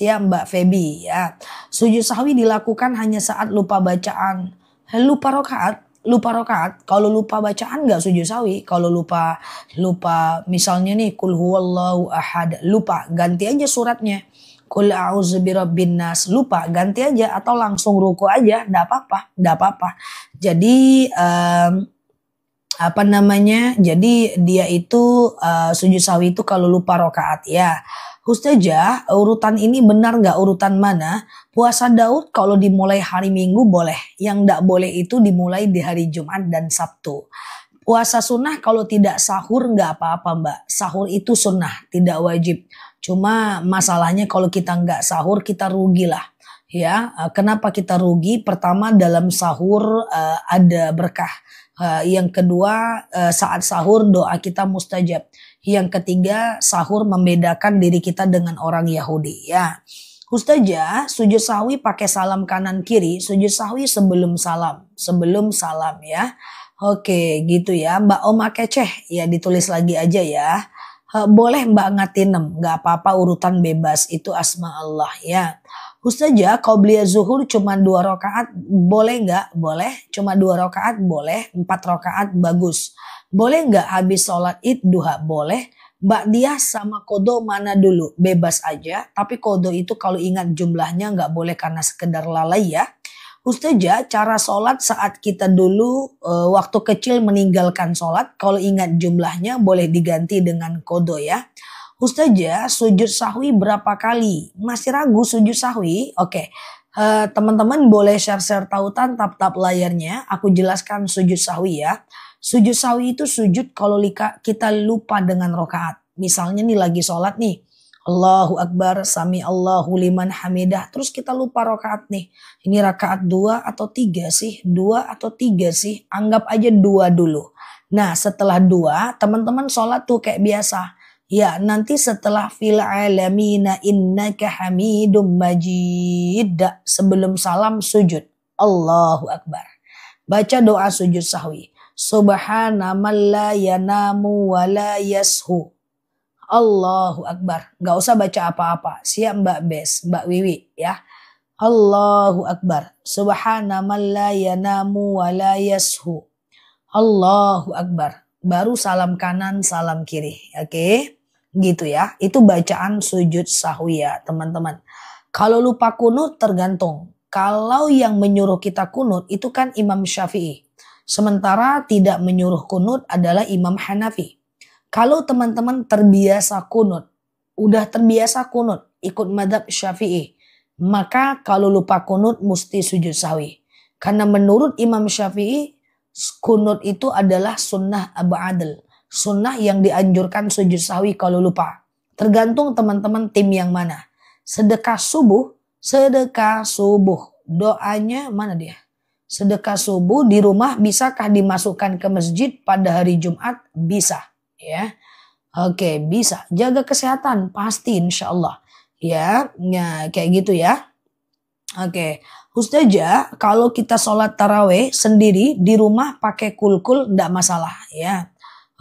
Siap Mbak Feby ya. Sujud sahwi dilakukan hanya saat lupa bacaan. Lupa rokaat. Lupa rokaat. Kalau lupa bacaan nggak sujud sahwi. Kalau lupa misalnya nih kul huwallahu ahad. Lupa, ganti aja suratnya. Kul a'udzu birabbin nas. Lupa, ganti aja atau langsung ruku aja. Nggak apa-apa. Jadi Jadi dia itu sujud sahwi itu kalau lupa rokaat ya. Ustazah, urutan ini benar nggak urutan mana? Puasa Daud kalau dimulai hari Minggu boleh. Yang nggak boleh itu dimulai di hari Jumat dan Sabtu. Puasa sunnah kalau tidak sahur nggak apa-apa Mbak. Sahur itu sunnah, tidak wajib. Cuma masalahnya kalau kita nggak sahur kita rugi lah. Ya, kenapa kita rugi? Pertama dalam sahur ada berkah. Yang kedua saat sahur doa kita mustajab. Yang ketiga sahur membedakan diri kita dengan orang Yahudi ya. Ustazah, sujud sahwi pakai salam kanan kiri, sujud sahwi sebelum salam ya. Oke gitu ya. Mbak Oma Keceh ya ditulis lagi aja ya. Boleh Mbak Ngatinem, nggak apa-apa urutan bebas itu asma Allah ya. Ustazah, qobliyah zuhur cuma 2 rakaat boleh nggak? Boleh. Cuma 2 rakaat boleh. 4 rakaat bagus. Boleh nggak habis sholat id duha? Boleh. Ba'diyah sama kodo mana dulu? Bebas aja. Tapi kodo itu kalau ingat jumlahnya nggak boleh karena sekedar lalai ya. Ustazah, cara sholat saat kita dulu waktu kecil meninggalkan sholat. Kalau ingat jumlahnya boleh diganti dengan kodo ya. Ustazah, sujud sahwi berapa kali? Masih ragu sujud sahwi? Oke. Teman-teman boleh share-share tautan tap-tap layarnya. Aku jelaskan sujud sahwi ya. Sujud sahwi itu sujud kalau kita lupa dengan rokaat. Misalnya nih lagi sholat nih. Allahu Akbar, sami Allahu liman hamidah. Terus kita lupa rokaat nih. Ini rakaat 2 atau 3 sih? 2 atau 3 sih? Anggap aja 2 dulu. Nah setelah 2 teman-teman sholat tuh kayak biasa. Ya nanti setelah fil alamina innaka hamidum majid. Sebelum salam sujud. Allahu Akbar. Baca doa sujud sahwi. Subhana man la yanamu wa la yashu. Allahu Akbar. Gak usah baca apa-apa. Siap Mbak Bes, Mbak Wiwi ya. Allahu Akbar. Subhana man la yanamu wa la yashu. Allahu Akbar. Baru salam kanan, salam kiri. Oke. Gitu ya. Itu bacaan sujud sahwi ya teman-teman. Kalau lupa kunut tergantung. Kalau yang menyuruh kita kunut itu kan Imam Syafi'i. Sementara tidak menyuruh kunut adalah Imam Hanafi. Kalau teman-teman terbiasa kunut, udah terbiasa kunut, ikut madhab Syafi'i, maka kalau lupa kunut mesti sujud sahwi. Karena menurut Imam Syafi'i, kunut itu adalah sunnah Abu Adl. Sunnah yang dianjurkan sujud sahwi kalau lupa. Tergantung teman-teman tim yang mana. Sedekah subuh. Doanya mana dia? Sedekah subuh di rumah bisakah dimasukkan ke masjid pada hari Jumat? Bisa. Ya, oke bisa. Jaga kesehatan pasti insya Allah. Ya, kayak gitu ya. Oke, Ustazah, kalau kita sholat taraweh sendiri di rumah pakai kulkul ndak masalah ya.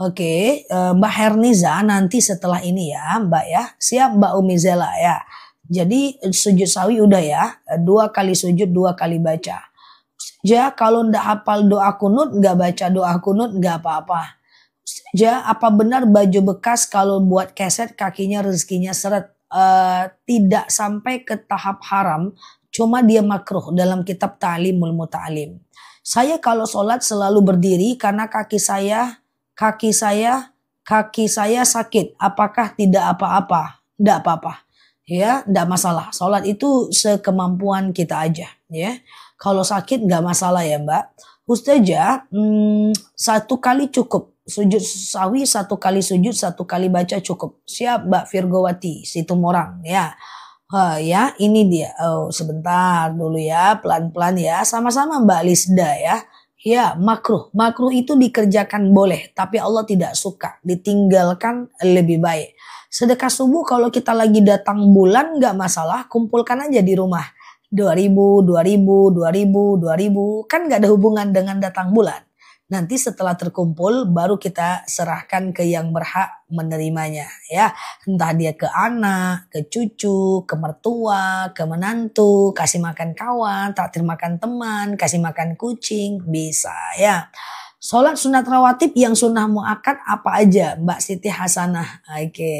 Oke, Mbak Herniza nanti setelah ini ya Mbak ya. Siap Mbak Umizela ya. Jadi sujud sahwi udah ya. 2 kali sujud 2 kali baca. Ustazah, kalau ndak hafal doa kunut nggak baca doa kunut nggak apa-apa. Ustazah, apa benar baju bekas kalau buat keset kakinya rezekinya seret? Tidak sampai ke tahap haram. Cuma dia makruh dalam kitab Ta'limul Muta'alim. Saya kalau sholat selalu berdiri karena kaki saya sakit. Apakah tidak apa-apa? Tidak apa-apa. Ya, tidak masalah. Sholat itu sekemampuan kita aja. Ya, kalau sakit nggak masalah ya Mbak. Ustazah, 1 kali cukup. Sujud sahwi 1 kali sujud 1 kali baca cukup. Siap Mbak Virgowati, Situmorang ya. Ya ini dia. Oh sebentar dulu ya, pelan-pelan ya. Sama-sama Mbak Lisda ya. Ya makruh. Makruh itu dikerjakan boleh. Tapi Allah tidak suka. Ditinggalkan lebih baik. Sedekah subuh kalau kita lagi datang bulan nggak masalah. Kumpulkan aja di rumah. 2000. Kan nggak ada hubungan dengan datang bulan. Nanti setelah terkumpul baru kita serahkan ke yang berhak menerimanya ya. Entah dia ke anak, ke cucu, ke mertua, ke menantu, kasih makan kawan, traktir makan teman, kasih makan kucing, bisa ya. Sholat sunat rawatib yang sunnah muakkad apa aja Mbak Siti Hasanah? Oke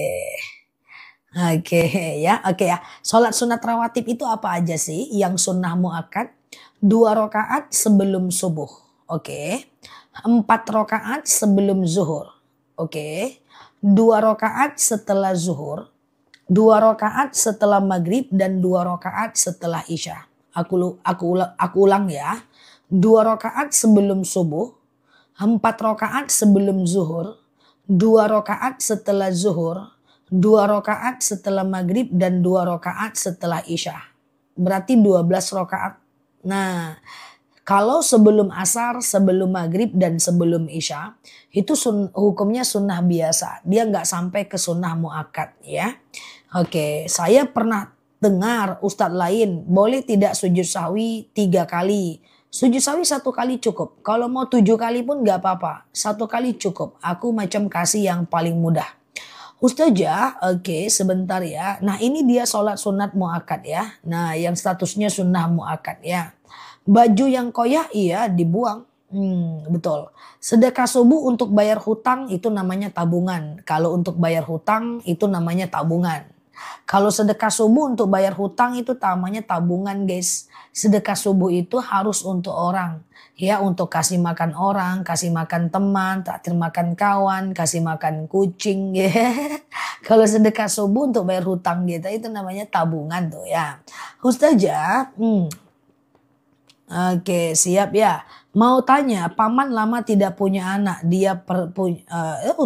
ya, oke ya. Sholat sunat rawatib itu apa aja sih yang sunnah muakkad? 2 rakaat sebelum subuh, oke. 4 rakaat sebelum zuhur, oke. 2 rakaat setelah zuhur, 2 rakaat setelah maghrib dan 2 rakaat setelah isya. Aku ulang ya. 2 rakaat sebelum subuh, 4 rakaat sebelum zuhur, 2 rakaat setelah zuhur, 2 rakaat setelah maghrib dan 2 rakaat setelah isya. Berarti 12 rakaat. Nah, kalau sebelum asar, sebelum maghrib dan sebelum isya itu hukumnya sunnah biasa. Dia nggak sampai ke sunnah muakkad ya. Oke, saya pernah dengar ustadz lain boleh tidak sujud sahwi 3 kali. Sujud sahwi 1 kali cukup. Kalau mau 7 kali pun nggak apa-apa. 1 kali cukup. Aku macam kasih yang paling mudah. Ustazah, oke sebentar ya. Nah ini dia sholat sunat muakkad ya. Nah yang statusnya sunnah muakkad ya. Baju yang koyak iya dibuang. Betul. Sedekah subuh untuk bayar hutang itu namanya tabungan. Kalau untuk bayar hutang itu namanya tabungan. Kalau sedekah subuh untuk bayar hutang itu namanya tabungan guys. Sedekah subuh itu harus untuk orang. Ya untuk kasih makan orang, kasih makan teman, traktir makan kawan, kasih makan kucing ya. Kalau sedekah subuh untuk bayar hutang kita itu namanya tabungan tuh ya. Ustazah, oke siap ya. Mau tanya, paman lama tidak punya anak, dia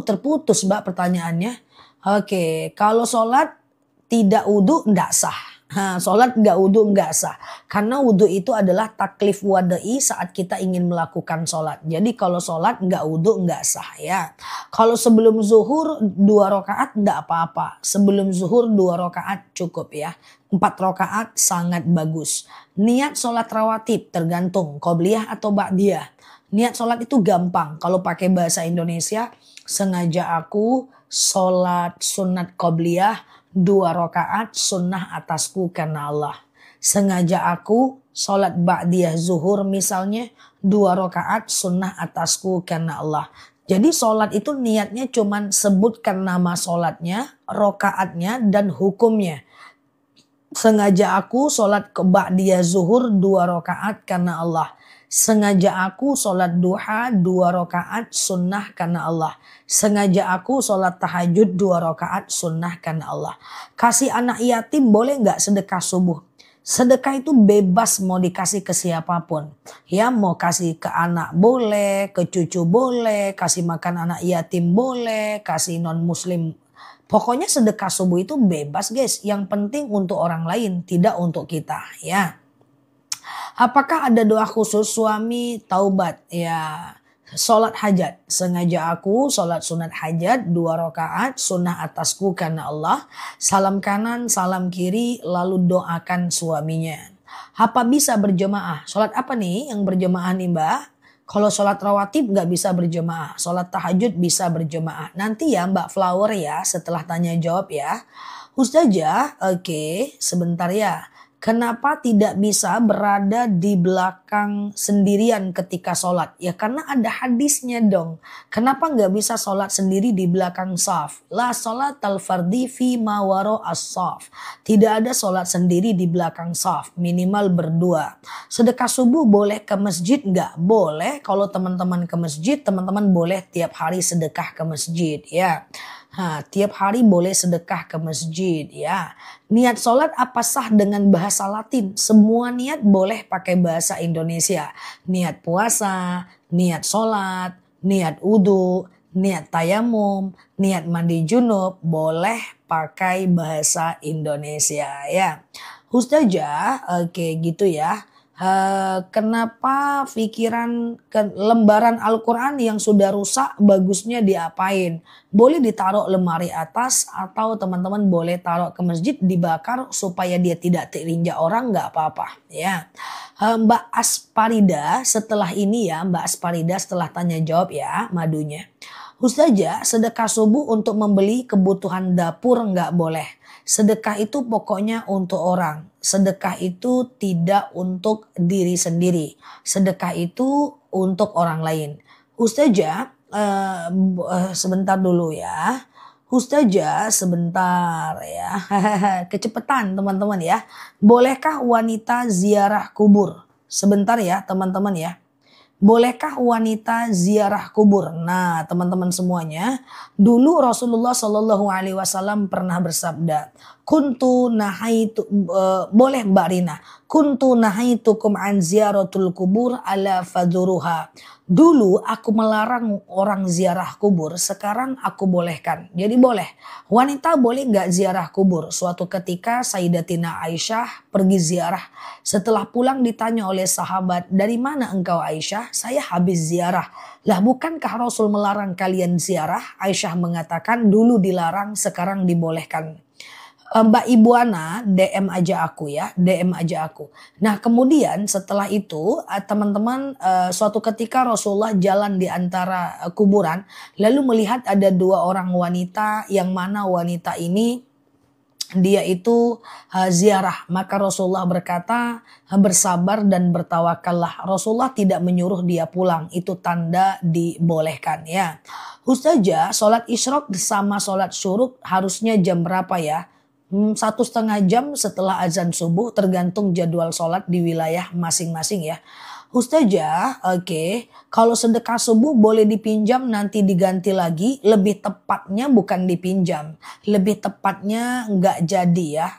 terputus mbak pertanyaannya. Oke, kalau sholat tidak wudhu nggak sah. Sholat nggak wudhu nggak sah. Karena wudhu itu adalah taklif wada'i saat kita ingin melakukan sholat. Jadi kalau sholat nggak wudhu nggak sah ya. Kalau sebelum zuhur 2 rakaat nggak apa-apa. Sebelum zuhur 2 rakaat cukup ya. 4 rakaat sangat bagus. Niat sholat rawatib tergantung qobliyah atau ba'diyah. Niat sholat itu gampang. Kalau pakai bahasa Indonesia, sengaja aku sholat sunat qobliyah 2 rakaat sunnah atasku karena Allah. Sengaja aku sholat ba'diyah zuhur misalnya 2 rakaat sunnah atasku karena Allah. Jadi sholat itu niatnya cuman sebutkan nama sholatnya, rakaatnya dan hukumnya. Sengaja aku sholat ba'diyah zuhur 2 rakaat karena Allah. Sengaja aku sholat duha 2 rakaat sunnah karena Allah. Sengaja aku sholat tahajud 2 rakaat sunnah karena Allah. Kasih anak yatim boleh nggak sedekah subuh? Sedekah itu bebas mau dikasih ke siapapun. Ya mau kasih ke anak boleh, ke cucu boleh, kasih makan anak yatim boleh, kasih non muslim. Pokoknya sedekah subuh itu bebas guys. Yang penting untuk orang lain, tidak untuk kita ya. Apakah ada doa khusus suami taubat? Ya, sholat hajat. Sengaja aku sholat sunat hajat 2 rakaat sunnah atasku karena Allah. Salam kanan, salam kiri, lalu doakan suaminya. Apa bisa berjemaah? Sholat apa nih yang berjemaah nih mbak? Kalau sholat rawatib nggak bisa berjemaah. Sholat tahajud bisa berjemaah. Nanti ya mbak Flower ya setelah tanya jawab ya. Ustazah, oke sebentar ya. Kenapa tidak bisa berada di belakang sendirian ketika sholat? Ya karena ada hadisnya dong. Kenapa nggak bisa sholat sendiri di belakang saf? La sholat al-fardi fi mawaro as-saf. Tidak ada sholat sendiri di belakang saf. Minimal berdua. Sedekah subuh boleh ke masjid nggak? Boleh. Kalau teman-teman ke masjid, teman-teman boleh tiap hari sedekah ke masjid ya. Tiap hari boleh sedekah ke masjid ya. Niat sholat apa sah dengan bahasa Latin? Semua niat boleh pakai bahasa Indonesia. Niat puasa, niat sholat, niat wudu, niat tayamum, niat mandi junub boleh pakai bahasa Indonesia ya. Ustazah, oke gitu ya. Kenapa pikiran lembaran Al-Quran yang sudah rusak bagusnya diapain? Boleh ditaruh lemari atas atau teman-teman boleh taruh ke masjid dibakar supaya dia tidak terinjak orang nggak apa-apa ya. Mbak Asparida setelah ini ya, Mbak Asparida setelah tanya jawab ya madunya. Ustazah, sedekah subuh untuk membeli kebutuhan dapur nggak boleh. Sedekah itu pokoknya untuk orang. Sedekah itu tidak untuk diri sendiri. Sedekah itu untuk orang lain. Ustazah, sebentar dulu ya. Ustazah, sebentar ya. Kecepatan teman-teman ya. Bolehkah wanita ziarah kubur? Sebentar ya teman-teman ya. Bolehkah wanita ziarah kubur? Nah, teman-teman semuanya, dulu Rasulullah Shallallahu Alaihi Wasallam pernah bersabda, "Kuntu nahaitu boleh Mbak Rina, kuntu nahaitukum an ziaratul kubur ala faduruha." Dulu aku melarang orang ziarah kubur, sekarang aku bolehkan. Jadi boleh. Wanita boleh nggak ziarah kubur? Suatu ketika Sayyidatina Aisyah pergi ziarah. Setelah pulang ditanya oleh sahabat, dari mana engkau Aisyah? Saya habis ziarah. Lah bukankah Rasul melarang kalian ziarah? Aisyah mengatakan dulu dilarang, sekarang dibolehkan. Mbak Ibu Ana DM aja aku ya, DM aja aku. Nah kemudian setelah itu teman-teman suatu ketika Rasulullah jalan di antara kuburan. Lalu melihat ada dua orang wanita yang mana wanita ini dia itu ziarah. Maka Rasulullah berkata bersabar dan bertawakallah. Rasulullah tidak menyuruh dia pulang. Itu tanda dibolehkan ya. Ustazah, sholat isyraq sama sholat syuruk harusnya jam berapa ya? 1,5 jam setelah azan subuh tergantung jadwal sholat di wilayah masing-masing ya. Ustazah, oke, kalau sedekah subuh boleh dipinjam nanti diganti lagi, lebih tepatnya bukan dipinjam, lebih tepatnya nggak jadi ya,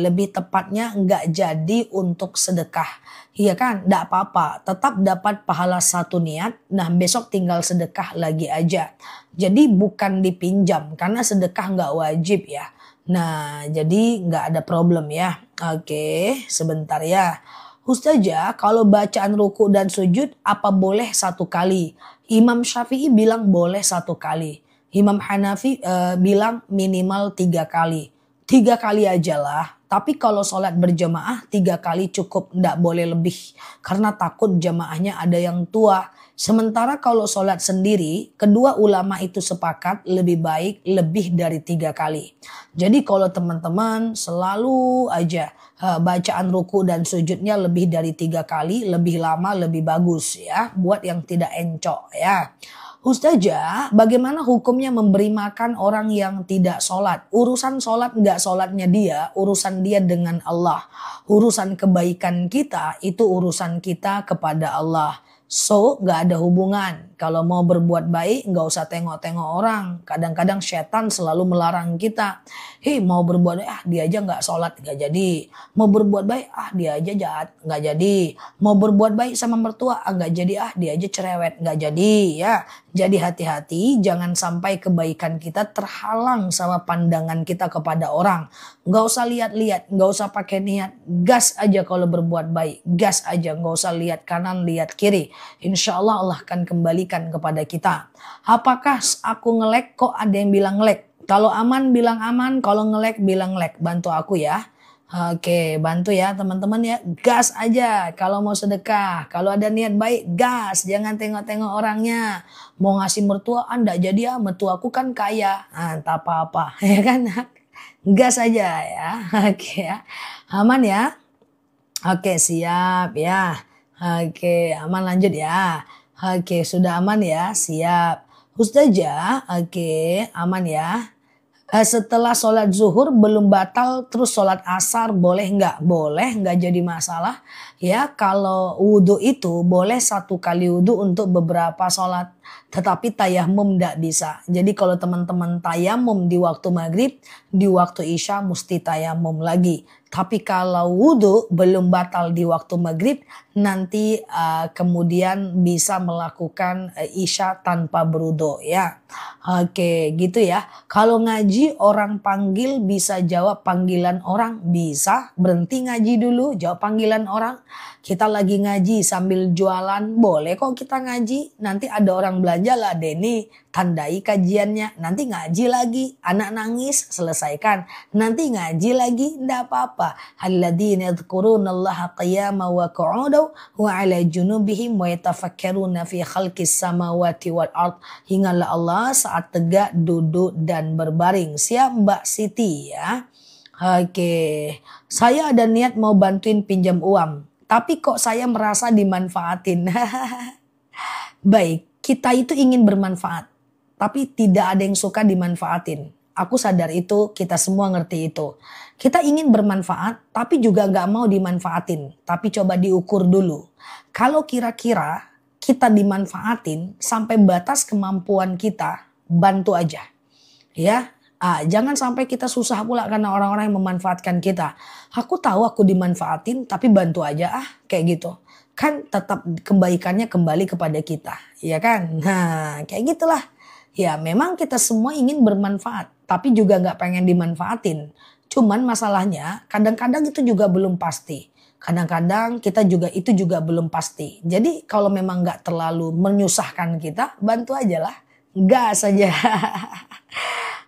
lebih tepatnya nggak jadi untuk sedekah. Iya kan, nggak apa-apa, tetap dapat pahala satu niat, nah besok tinggal sedekah lagi aja. Jadi bukan dipinjam, karena sedekah nggak wajib ya. Nah, jadi nggak ada problem ya. Oke, sebentar ya. Ustazah, kalau bacaan ruku dan sujud apa boleh satu kali? Imam Syafi'i bilang boleh satu kali. Imam Hanafi bilang minimal 3 kali. 3 kali aja lah. Tapi kalau sholat berjamaah 3 kali cukup, nggak boleh lebih. Karena takut jamaahnya ada yang tua. Sementara kalau sholat sendiri, kedua ulama itu sepakat lebih baik lebih dari 3 kali. Jadi kalau teman-teman selalu aja bacaan ruku dan sujudnya lebih dari 3 kali, lebih lama lebih bagus ya. Buat yang tidak encok ya. Ustazah, bagaimana hukumnya memberi makan orang yang tidak sholat? Urusan sholat nggak sholatnya dia, urusan dia dengan Allah. Urusan kebaikan kita itu urusan kita kepada Allah. So, nggak ada hubungan. Kalau mau berbuat baik, nggak usah tengok-tengok orang. Kadang-kadang setan selalu melarang kita. Hei, mau berbuat baik, dia aja nggak sholat, nggak jadi. Mau berbuat baik, dia aja jahat, nggak jadi. Mau berbuat baik sama mertua, nggak jadi, dia aja cerewet, nggak jadi. Ya, jadi hati-hati, jangan sampai kebaikan kita terhalang sama pandangan kita kepada orang. Nggak usah lihat-lihat, nggak usah pakai niat. Gas aja kalau berbuat baik, gas aja, nggak usah lihat kanan, lihat kiri. Insya Allah Allah akan kembalikan kepada kita. Apakah aku ngelek kok ada yang bilang ngelek? Kalau aman bilang aman, kalau ngelek bilang ngelek. Bantu aku ya. Oke, bantu ya teman-teman ya. Gas aja kalau mau sedekah. Kalau ada niat baik, gas. Jangan tengok-tengok orangnya. Mau ngasih mertua, enggak jadi mertuaku kan kaya. Tak apa-apa, ya kan? Gas aja ya. Oke ya. Aman ya. Oke, siap ya. Oke, aman lanjut ya. Oke, sudah aman ya, siap. Ustazah, oke, aman ya. Setelah sholat zuhur belum batal terus sholat asar boleh nggak? Boleh, nggak jadi masalah. Ya kalau wudhu itu boleh 1 kali wudhu untuk beberapa sholat. Tetapi tayamum nggak bisa. Jadi kalau teman-teman tayamum di waktu maghrib, di waktu isya mesti tayamum lagi. Tapi kalau wudhu belum batal di waktu maghrib, nanti kemudian bisa melakukan isya tanpa berwudhu ya. Oke gitu ya. Kalau ngaji orang panggil bisa jawab panggilan orang, bisa. Berhenti ngaji dulu, jawab panggilan orang. Kita lagi ngaji sambil jualan, boleh kok kita ngaji. Nanti ada orang orang belanja lah Denny, tandai kajiannya, nanti ngaji lagi, anak nangis selesaikan, nanti ngaji lagi, ndak apa-apa. Alladzina yadhkurunallaha qiyaman wa qu'udan wa 'ala junubihim wa yatafakkaruna fi khalqis samawati wal ard. Ingatlah Allah saat tegak, duduk dan berbaring. Siap Mbak Siti ya. Oke, saya ada niat mau bantuin pinjam uang, tapi kok saya merasa dimanfaatin. Baik, kita itu ingin bermanfaat, tapi tidak ada yang suka dimanfaatin. Aku sadar itu, kita semua ngerti itu. Kita ingin bermanfaat, tapi juga gak mau dimanfaatin. Tapi coba diukur dulu. Kalau kira-kira kita dimanfaatin sampai batas kemampuan kita, bantu aja. Ya, jangan sampai kita susah pula karena orang-orang yang memanfaatkan kita. Aku tahu aku dimanfaatin, tapi bantu aja kayak gitu. Kan tetap kebaikannya kembali kepada kita, ya kan? Nah, kayak gitulah. Ya, memang kita semua ingin bermanfaat, tapi juga nggak pengen dimanfaatin. Cuman masalahnya, kadang-kadang itu juga belum pasti. Kadang-kadang kita juga itu juga belum pasti. Jadi kalau memang nggak terlalu menyusahkan kita, bantu aja lah, gas saja.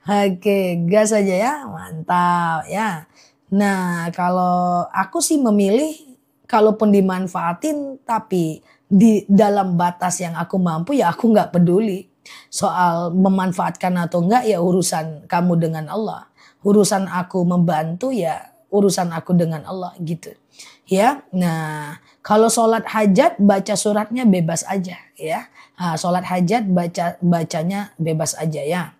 Oke, gas aja ya, mantap ya. Nah, kalau aku sih memilih kalaupun dimanfaatin tapi di dalam batas yang aku mampu ya aku nggak peduli. Soal memanfaatkan atau enggak ya urusan kamu dengan Allah. Urusan aku membantu ya urusan aku dengan Allah gitu. Ya, nah kalau sholat hajat baca suratnya bebas aja ya. Nah, sholat hajat bacanya bebas aja ya.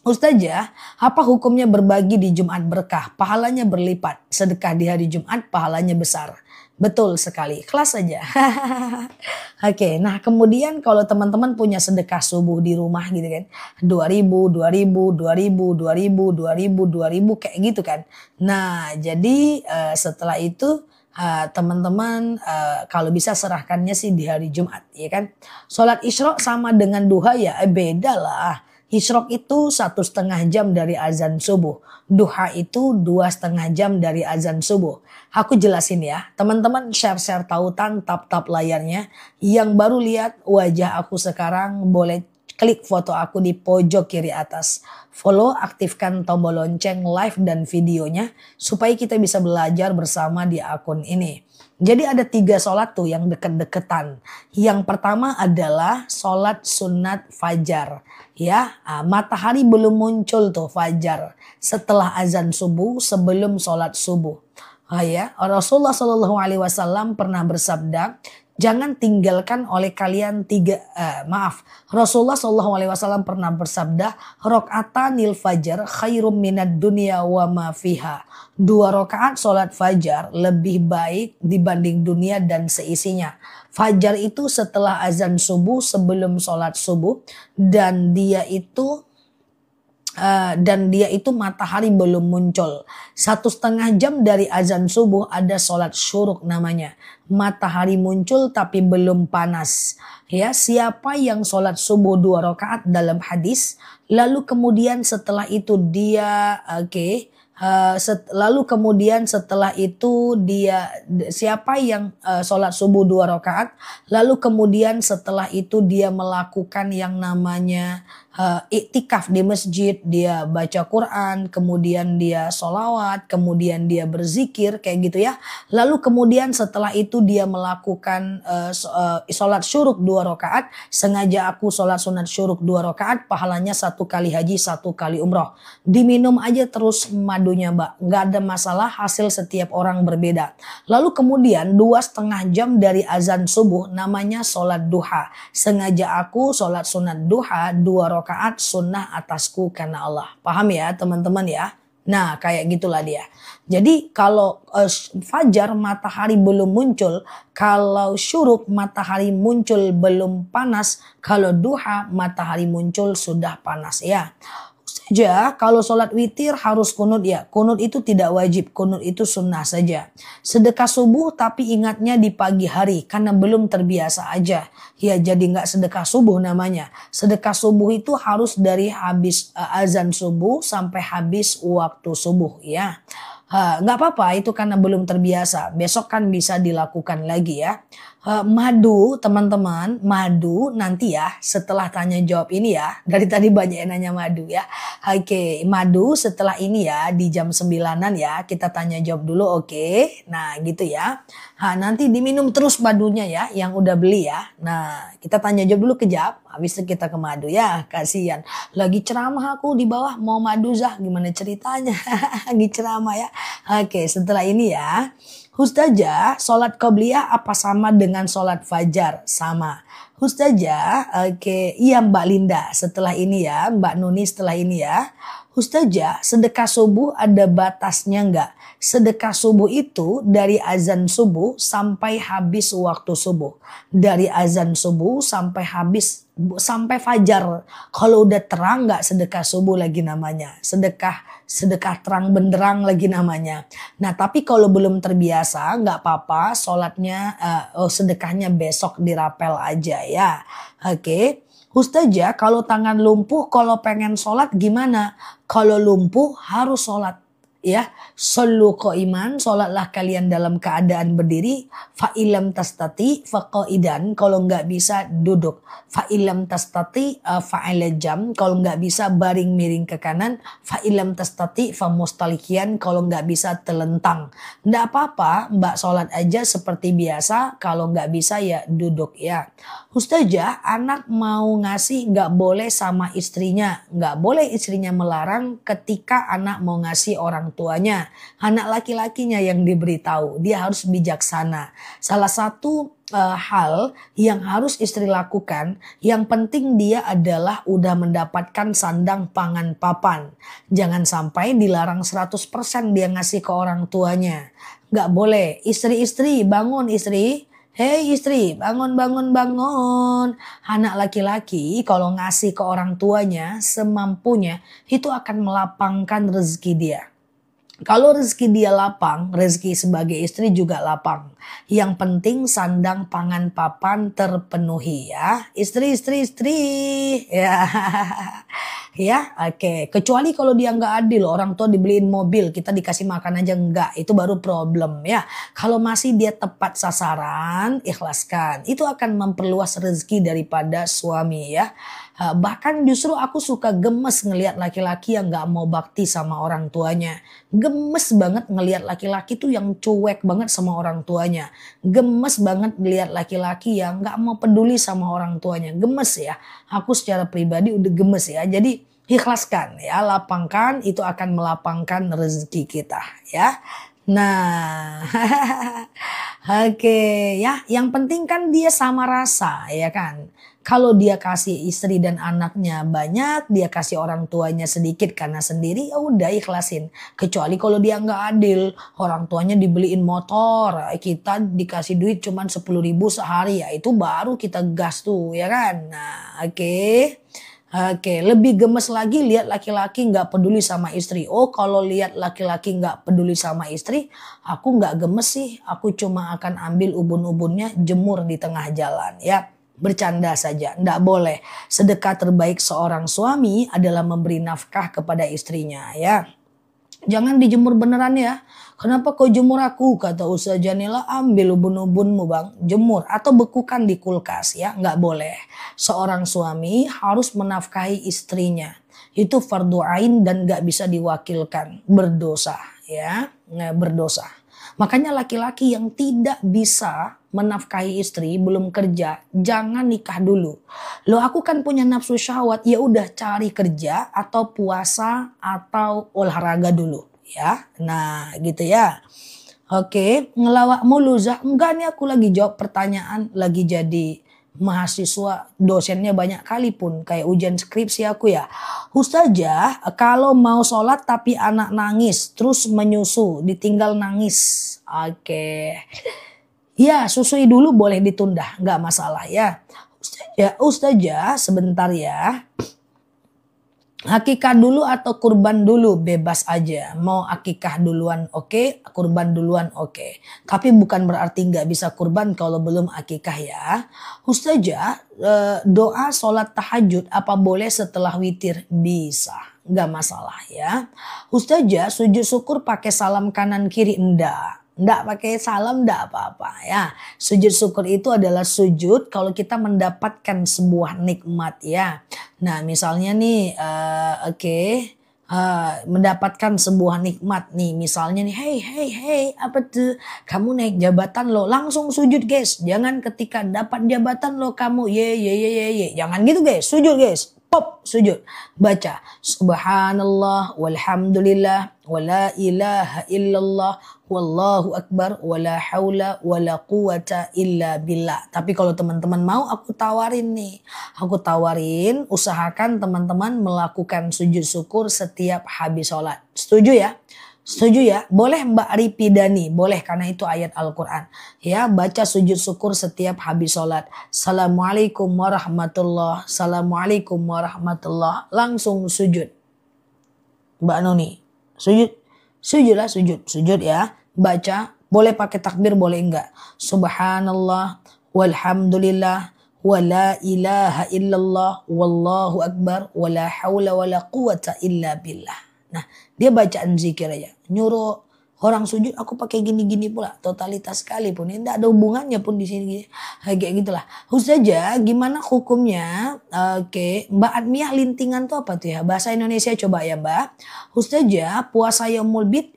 Ustazah, apa hukumnya berbagi di Jumat berkah? Pahalanya berlipat. Sedekah di hari Jumat pahalanya besar. Betul sekali. Kelas saja. Oke, nah kemudian kalau teman-teman punya sedekah subuh di rumah gitu kan. 2000, 2000, 2000, 2000, 2000, 2000 kayak gitu kan. Nah, jadi setelah itu teman-teman kalau bisa serahkannya sih di hari Jumat ya kan. Sholat Isyraq sama dengan duha ya beda lah. Isyraq itu 1,5 jam dari azan subuh. Duha itu 2,5 jam dari azan subuh. Aku jelasin ya. Teman-teman share-share tautan, tap-tap layarnya. Yang baru lihat wajah aku sekarang boleh klik foto aku di pojok kiri atas. Follow, aktifkan tombol lonceng live dan videonya. Supaya kita bisa belajar bersama di akun ini. Jadi ada 3 sholat tuh yang deket-deketan. Yang pertama adalah sholat sunat fajar. Ya, matahari belum muncul tuh fajar. Setelah azan subuh, sebelum sholat subuh. Ya, Rasulullah SAW pernah bersabda, jangan tinggalkan oleh kalian Rasulullah SAW pernah bersabda, rokaatanil fajar khairum minad dunya wa ma fiha. 2 rakaat sholat fajar lebih baik dibanding dunia dan seisinya. Fajar itu setelah azan subuh, sebelum sholat subuh, dan dia itu matahari belum muncul. 1,5 jam dari azan subuh ada sholat syuruk namanya. Matahari muncul tapi belum panas. Ya, siapa yang sholat subuh 2 rakaat dalam hadis, lalu kemudian setelah itu dia siapa yang sholat subuh 2 rakaat, lalu kemudian setelah itu dia melakukan yang namanya iktikaf di masjid, dia baca Quran, kemudian dia sholawat, kemudian dia berzikir kayak gitu ya. Lalu kemudian setelah itu dia melakukan sholat syuruk 2 rakaat, sengaja aku sholat sunat syuruk 2 rakaat, pahalanya 1 kali haji, 1 kali umroh. Diminum aja terus madunya Mbak, nggak ada masalah, hasil setiap orang berbeda. Lalu kemudian 2,5 jam dari azan subuh namanya sholat duha. Sengaja aku sholat sunat duha 2 rakaat sunnah atasku karena Allah. Paham ya teman-teman ya? Nah kayak gitulah dia. Jadi kalau fajar matahari belum muncul, kalau syuruk matahari muncul belum panas, kalau duha matahari muncul sudah panas ya. Saja kalau sholat witir harus kunut ya. Kunut itu tidak wajib, kunut itu sunnah saja. Sedekah subuh tapi ingatnya di pagi hari karena belum terbiasa aja. Ya jadi nggak sedekah subuh namanya. Sedekah subuh itu harus dari habis azan subuh sampai habis waktu subuh ya. Nggak apa-apa itu karena belum terbiasa. Besok kan bisa dilakukan lagi ya. Madu teman-teman, madu nanti ya setelah tanya jawab ini ya. Dari tadi banyak yang nanya madu ya. Oke, madu setelah ini ya di jam 9-an ya. Kita tanya jawab dulu oke. Nah gitu ya. Nanti diminum terus madunya ya yang udah beli ya. Nah kita tanya jawab dulu kejap. Habis itu kita ke madu ya. Kasihan. Lagi ceramah aku di bawah mau madu Zah. Gimana ceritanya? Lagi ceramah ya. Oke setelah ini ya. Ustazah, sholat qobliyah apa sama dengan sholat fajar? Sama. Ustazah, oke, iya Mbak Linda setelah ini ya, Mbak Nuni setelah ini ya. Ustazah, sedekah subuh ada batasnya enggak? Sedekah subuh itu dari azan subuh sampai habis waktu subuh. Dari azan subuh sampai habis, sampai fajar. Kalau udah terang enggak sedekah subuh lagi namanya. Sedekah terang benderang lagi namanya. Nah tapi kalau belum terbiasa nggak apa-apa sholatnya sedekahnya besok dirapel aja ya. Oke. Ustazah kalau tangan lumpuh kalau pengen sholat gimana? Kalau lumpuh harus sholat. Ya, shollu qaiman, sholatlah kalian dalam keadaan berdiri. Fa ilam tastati fa qaidan, kalau nggak bisa duduk. Fa ilam tastati fa jam, kalau nggak bisa baring miring ke kanan. Fa ilam tastati fa mustalikian, kalau nggak bisa telentang. Nggak apa-apa, Mbak sholat aja seperti biasa. Kalau nggak bisa ya duduk ya. Ustazah, anak mau ngasih nggak boleh sama istrinya. Nggak boleh istrinya melarang ketika anak mau ngasih orang tuanya. Anak laki-lakinya yang diberitahu. Dia harus bijaksana. Salah satu hal yang harus istri lakukan, yang penting dia adalah udah mendapatkan sandang pangan papan. Jangan sampai dilarang 100% dia ngasih ke orang tuanya. Nggak boleh. Istri-istri, bangun istri. Hei istri, bangun, bangun, bangun. Anak laki-laki kalau ngasih ke orang tuanya semampunya itu akan melapangkan rezeki dia. Kalau rezeki dia lapang, rezeki sebagai istri juga lapang. Yang penting sandang pangan papan terpenuhi ya. Istri, istri, istri. Ya. Ya, oke. Kecuali kalau dia nggak adil, orang tua dibeliin mobil, kita dikasih makan aja enggak, itu baru problem ya. Kalau masih dia tepat sasaran, ikhlaskan. Itu akan memperluas rezeki daripada suami ya. Bahkan justru aku suka gemes ngelihat laki-laki yang nggak mau bakti sama orang tuanya. Gemes banget ngelihat laki-laki tuh yang cuek banget sama orang tuanya. Gemes banget ngelihat laki-laki yang nggak mau peduli sama orang tuanya. Gemes ya. Aku secara pribadi udah gemes ya. Jadi ikhlaskan ya, lapangkan, itu akan melapangkan rezeki kita ya. Nah, oke ya, yang penting kan dia sama rasa ya kan. Kalau dia kasih istri dan anaknya banyak, dia kasih orang tuanya sedikit karena sendiri, ya udah ikhlasin. Kecuali kalau dia nggak adil, orang tuanya dibeliin motor, kita dikasih duit cuman 10.000 sehari, ya itu baru kita gas tuh ya kan. Nah, oke. Oke, lebih gemes lagi lihat laki-laki nggak peduli sama istri. Oh, kalau lihat laki-laki nggak peduli sama istri, aku nggak gemes sih. Aku cuma akan ambil ubun-ubunnya, jemur di tengah jalan ya. Bercanda saja, nggak boleh. Sedekah terbaik seorang suami adalah memberi nafkah kepada istrinya ya. Jangan dijemur beneran ya. Kenapa kau jemur aku? Kata Ustaz Janila, ambil ubun-ubunmu bang. Jemur atau bekukan di kulkas ya. Nggak boleh. Seorang suami harus menafkahi istrinya. Itu fardu ain dan nggak bisa diwakilkan. Berdosa ya. Berdosa. Makanya laki-laki yang tidak bisa menafkahi istri, belum kerja, jangan nikah dulu. Loh aku kan punya nafsu syahwat, ya udah cari kerja atau puasa atau olahraga dulu ya. Nah gitu ya. Oke, ngelawak mulu Zah. Enggak nih, aku lagi jawab pertanyaan, lagi jadi mahasiswa, dosennya banyak kali pun kayak ujian skripsi aku ya. Ustazah, kalau mau sholat tapi anak nangis terus menyusu, ditinggal nangis. Oke. Ya, susui dulu boleh ditunda, nggak masalah ya. Ustazah, sebentar ya. Akikah dulu atau kurban dulu, bebas aja. Mau akikah duluan oke, kurban duluan oke. Tapi bukan berarti nggak bisa kurban kalau belum akikah ya. Ustazah, doa sholat tahajud apa boleh setelah witir? Bisa. nggak masalah ya. Ustazah, sujud syukur pakai salam kanan kiri enggak pakai salam enggak apa-apa ya. Sujud syukur itu adalah sujud kalau kita mendapatkan sebuah nikmat ya. Nah misalnya nih mendapatkan sebuah nikmat nih, misalnya nih, hey apa tuh, kamu naik jabatan lo, langsung sujud guys. Jangan ketika dapat jabatan lo kamu ye, jangan gitu guys. Sujud guys, pop sujud, baca subhanallah walhamdulillah wala ilaha illallah wallahu akbar wala haula wala quwata illa billah. Tapi kalau teman-teman mau, aku tawarin, usahakan teman-teman melakukan sujud syukur setiap habis sholat. Setuju ya? Setuju ya? Boleh Mbak Ripidani, boleh karena itu ayat Al-Quran. Ya, baca sujud syukur setiap habis sholat. Assalamualaikum warahmatullah, assalamualaikum warahmatullah. Langsung sujud. Mbak Noni, sujudlah, sujud ya. Baca, boleh pakai takbir, boleh enggak. Subhanallah, walhamdulillah, wala ilaha illallah, wallahu akbar, wala hawla wala quwata illa billah. Nah, dia bacaan zikir aja. Nyuruh orang sujud, aku pakai gini-gini pula. Totalitas sekali pun. Ini tidak ada hubungannya pun di sini. Kayak gitulah. Ustazah, gimana hukumnya? Oke, Mbak Admiah, lintingan tuh apa tuh ya? Bahasa Indonesia coba ya Mbak. Ustazah, puasa Yaumul Bid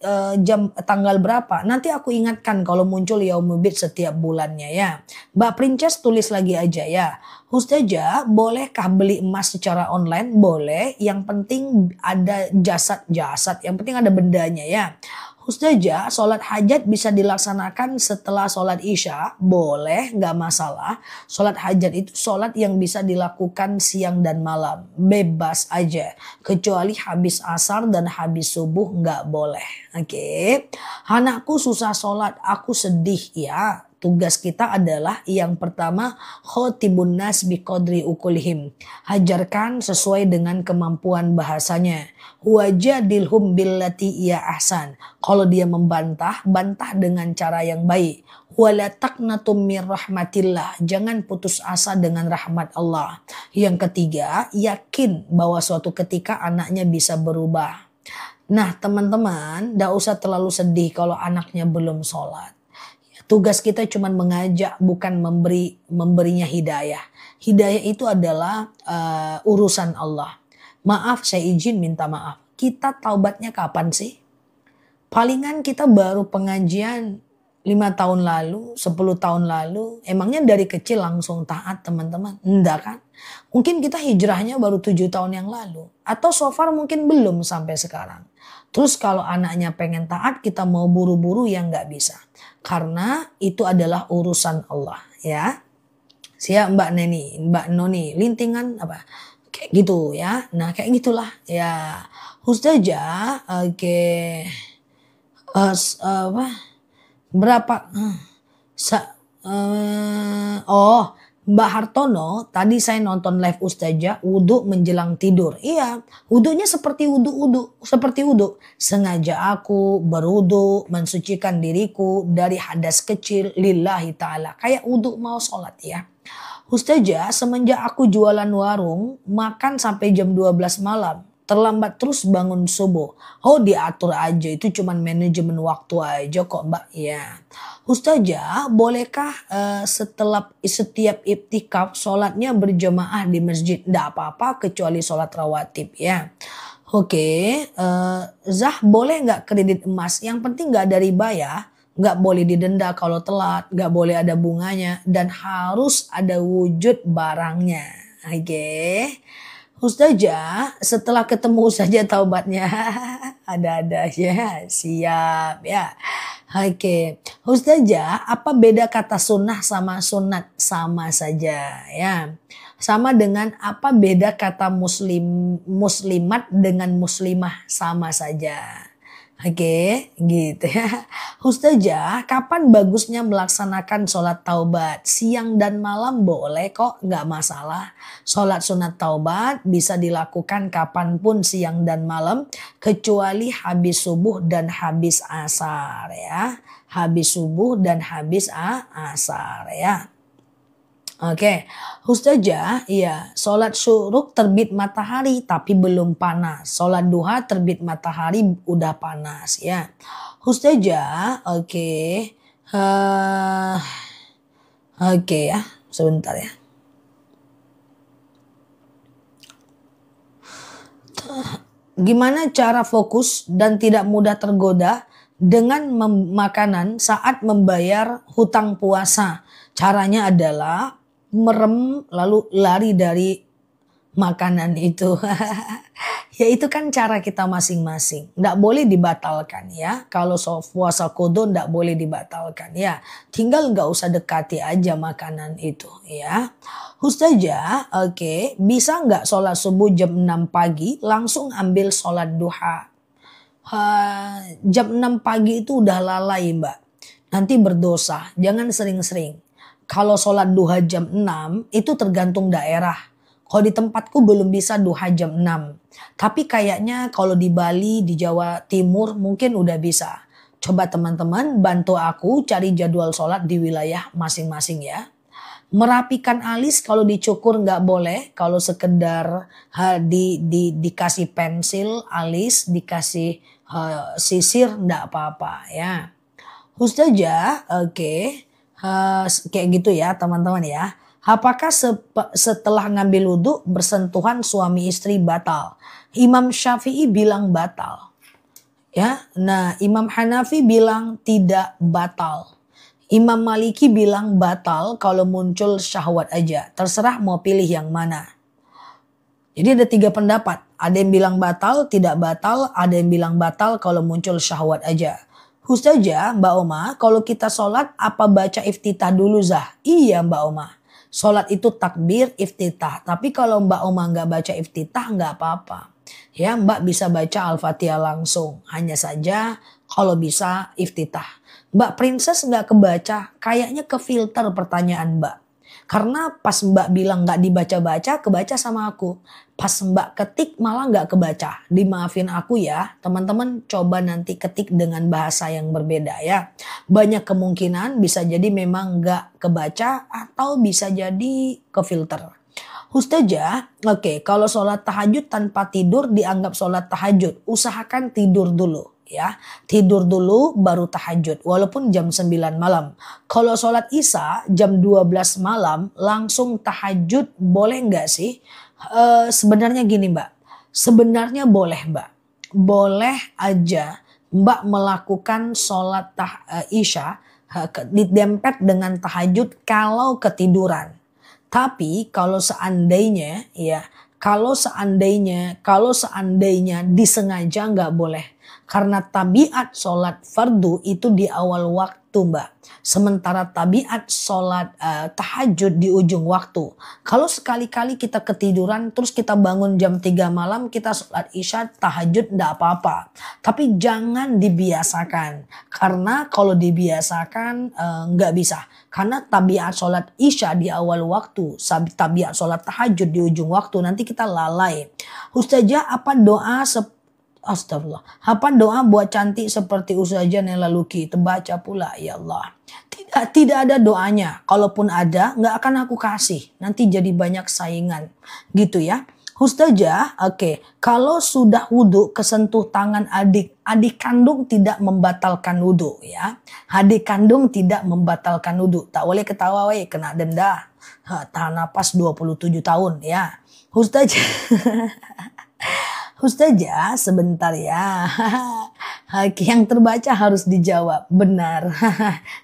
jam tanggal berapa? Nanti aku ingatkan kalau muncul Yaumul Bid setiap bulannya ya. Mbak Princess tulis lagi aja ya. Ustazah, bolehkah beli emas secara online? Boleh. Yang penting ada jasad. Yang penting ada bendanya ya. Ustazah, sholat hajat bisa dilaksanakan setelah sholat isya? Boleh, nggak masalah. Sholat hajat itu sholat yang bisa dilakukan siang dan malam. Bebas aja. Kecuali habis asar dan habis subuh nggak boleh. Oke. Anakku susah sholat, aku sedih ya. Tugas kita adalah yang pertama, khotibun nas biqadri ukulihim. Hajarkan sesuai dengan kemampuan bahasanya. Wajadilhum billati iya ahsan. Kalau dia membantah, bantah dengan cara yang baik. Wala taqnatum mir rahmatillah. Jangan putus asa dengan rahmat Allah. Yang ketiga, yakin bahwa suatu ketika anaknya bisa berubah. Nah teman-teman, gak usah terlalu sedih kalau anaknya belum sholat. Tugas kita cuma mengajak, bukan memberinya hidayah. Hidayah itu adalah urusan Allah. Maaf, saya izin minta maaf. Kita taubatnya kapan sih? Palingan kita baru pengajian 5 tahun lalu, 10 tahun lalu. Emangnya dari kecil langsung taat teman-teman? Enggak kan? Mungkin kita hijrahnya baru 7 tahun yang lalu. Atau so far mungkin belum sampai sekarang. Terus kalau anaknya pengen taat, kita mau buru-buru ya nggak bisa. Karena itu adalah urusan Allah ya. Siap Mbak Noni, lintingan apa? Kayak gitu ya. Nah kayak gitulah ya. Ustazah, oke. Berapa? Mbak Hartono, tadi saya nonton live Ustazah wudhu menjelang tidur. Iya, wudhunya seperti wudhu. Sengaja aku berwudhu mensucikan diriku dari hadas kecil lillahi ta'ala. Kayak wudhu mau sholat ya. Ustazah, semenjak aku jualan warung, makan sampai jam 12 malam. Terlambat terus bangun subuh. Oh diatur aja, itu cuman manajemen waktu aja kok Mbak ya. Ustazah, bolehkah setiap iktikaf sholatnya berjamaah di masjid? Nggak apa-apa kecuali sholat rawatib ya. Oke, Zah boleh nggak kredit emas? Yang penting nggak ada riba ya. Nggak boleh didenda kalau telat, nggak boleh ada bunganya, dan harus ada wujud barangnya. Oke. Ustazah, setelah ketemu saja taubatnya ada-ada aja, siap ya. Oke, Ustazah, apa beda kata sunnah sama sunat? Sama saja ya. Sama dengan apa beda kata muslimat dengan muslimah? Sama saja. Oke, gitu ya. Ustazah, kapan bagusnya melaksanakan sholat taubat? Siang dan malam boleh kok, nggak masalah. Sholat sunat taubat bisa dilakukan kapanpun siang dan malam, kecuali habis subuh dan habis asar ya. Habis subuh dan habis asar ya. Oke, Ustazah, iya, sholat syuruk terbit matahari tapi belum panas. Sholat duha terbit matahari udah panas ya. Ustazah, oke. Eh, oke ya, sebentar ya. Gimana cara fokus dan tidak mudah tergoda dengan makanan saat membayar hutang puasa? Caranya adalah merem lalu lari dari makanan itu. Ya itu kan cara kita masing-masing. Nggak boleh dibatalkan ya. Kalau puasa kodo nggak boleh dibatalkan ya. Tinggal nggak usah dekati aja makanan itu ya. Ustazah, oke, bisa nggak sholat subuh jam 6 pagi langsung ambil sholat duha? Jam 6 pagi itu udah lalai mbak. Nanti berdosa, jangan sering-sering. Kalau sholat duha jam 6 itu tergantung daerah. Kalau di tempatku belum bisa duha jam 6. Tapi kayaknya kalau di Bali, di Jawa Timur mungkin udah bisa. Coba teman-teman bantu aku cari jadwal sholat di wilayah masing-masing ya. Merapikan alis kalau dicukur nggak boleh. Kalau sekedar dikasih pensil alis, dikasih sisir nggak apa-apa ya. Ustazah, oke. Kayak gitu ya teman-teman ya. Apakah setelah ngambil wudhu bersentuhan suami istri batal? Imam Syafi'i bilang batal. Ya, nah Imam Hanafi bilang tidak batal. Imam Maliki bilang batal kalau muncul syahwat aja. Terserah mau pilih yang mana. Jadi ada 3 pendapat. Ada yang bilang batal, tidak batal. Ada yang bilang batal kalau muncul syahwat aja. Ustazah, Mbak Oma, kalau kita sholat apa baca iftitah dulu Zah? Iya Mbak Oma. Sholat itu takbir iftitah. Tapi kalau Mbak Oma nggak baca iftitah nggak apa-apa. Ya Mbak bisa baca Al-Fatihah langsung. Hanya saja kalau bisa iftitah. Mbak Princess nggak kebaca. Kayaknya kefilter pertanyaan Mbak. Karena pas Mbak bilang nggak dibaca-baca, kebaca sama aku. Pas Mbak ketik malah nggak kebaca. Dimaafin aku ya, teman-teman coba nanti ketik dengan bahasa yang berbeda ya. Banyak kemungkinan bisa jadi memang nggak kebaca atau bisa jadi kefilter. Ustazah, oke, kalau sholat tahajud tanpa tidur dianggap sholat tahajud. Usahakan tidur dulu. Ya, tidur dulu baru tahajud walaupun jam 9 malam. Kalau sholat isya jam 12 malam langsung tahajud boleh nggak sih? Sebenarnya gini mbak, sebenarnya boleh mbak. Boleh aja mbak melakukan sholat isya didempet dengan tahajud kalau ketiduran. Tapi kalau seandainya kalau seandainya disengaja nggak boleh. Karena tabiat sholat fardu itu di awal waktu mbak. Sementara tabiat sholat tahajud di ujung waktu. Kalau sekali-kali kita ketiduran terus kita bangun jam 3 malam kita sholat isya tahajud nggak apa-apa. Tapi jangan dibiasakan. Karena kalau dibiasakan nggak bisa. Karena tabiat sholat isya di awal waktu. Tabiat sholat tahajud di ujung waktu. Nanti kita lalai. Ustazah apa doa Astagfirullah. Apa doa buat cantik seperti Ustazah Nela Luki? Terbaca pula ya Allah. Tidak ada doanya. Kalaupun ada nggak akan aku kasih. Nanti jadi banyak saingan. Gitu ya. Ustazah, oke. Kalau sudah wudhu kesentuh tangan adik kandung tidak membatalkan wudhu ya. Adik kandung tidak membatalkan wudhu. Tak boleh ketawa kena denda. Tahan napas 27 tahun ya. Ustazah. Ustazah sebentar ya. Yang terbaca harus dijawab. Benar.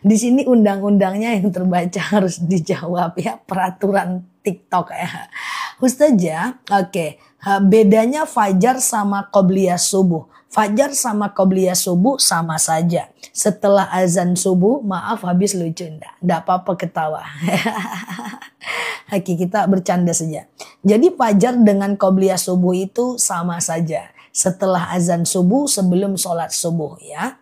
Di sini undang-undangnya yang terbaca harus dijawab ya. Peraturan TikTok ya. Ustazah, oke. Bedanya fajar sama qobliyah subuh. Fajar sama qobliyah subuh sama saja. Setelah azan subuh, maaf habis lucu enggak apa-apa ketawa. Kita bercanda saja. Jadi fajar dengan qobliyah subuh itu sama saja. Setelah azan subuh sebelum sholat subuh ya.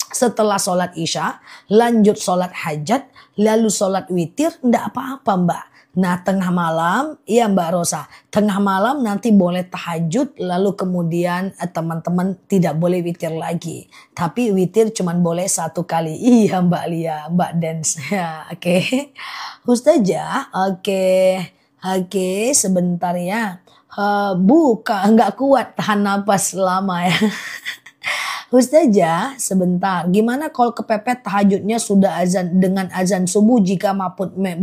Setelah sholat isya lanjut sholat hajat lalu sholat witir enggak apa-apa mbak. Nah, tengah malam, iya Mbak Rosa, tengah malam nanti boleh tahajud, lalu kemudian teman-teman tidak boleh witir lagi. Tapi witir cuman boleh 1 kali. Iya Mbak Lia, Mbak Dance. Ya, oke. Ustazah, oke. Oke, sebentar ya. Buka, nggak kuat tahan napas lama ya. Ustazah, sebentar. Gimana kalau kepepet tahajudnya sudah azan dengan azan subuh jika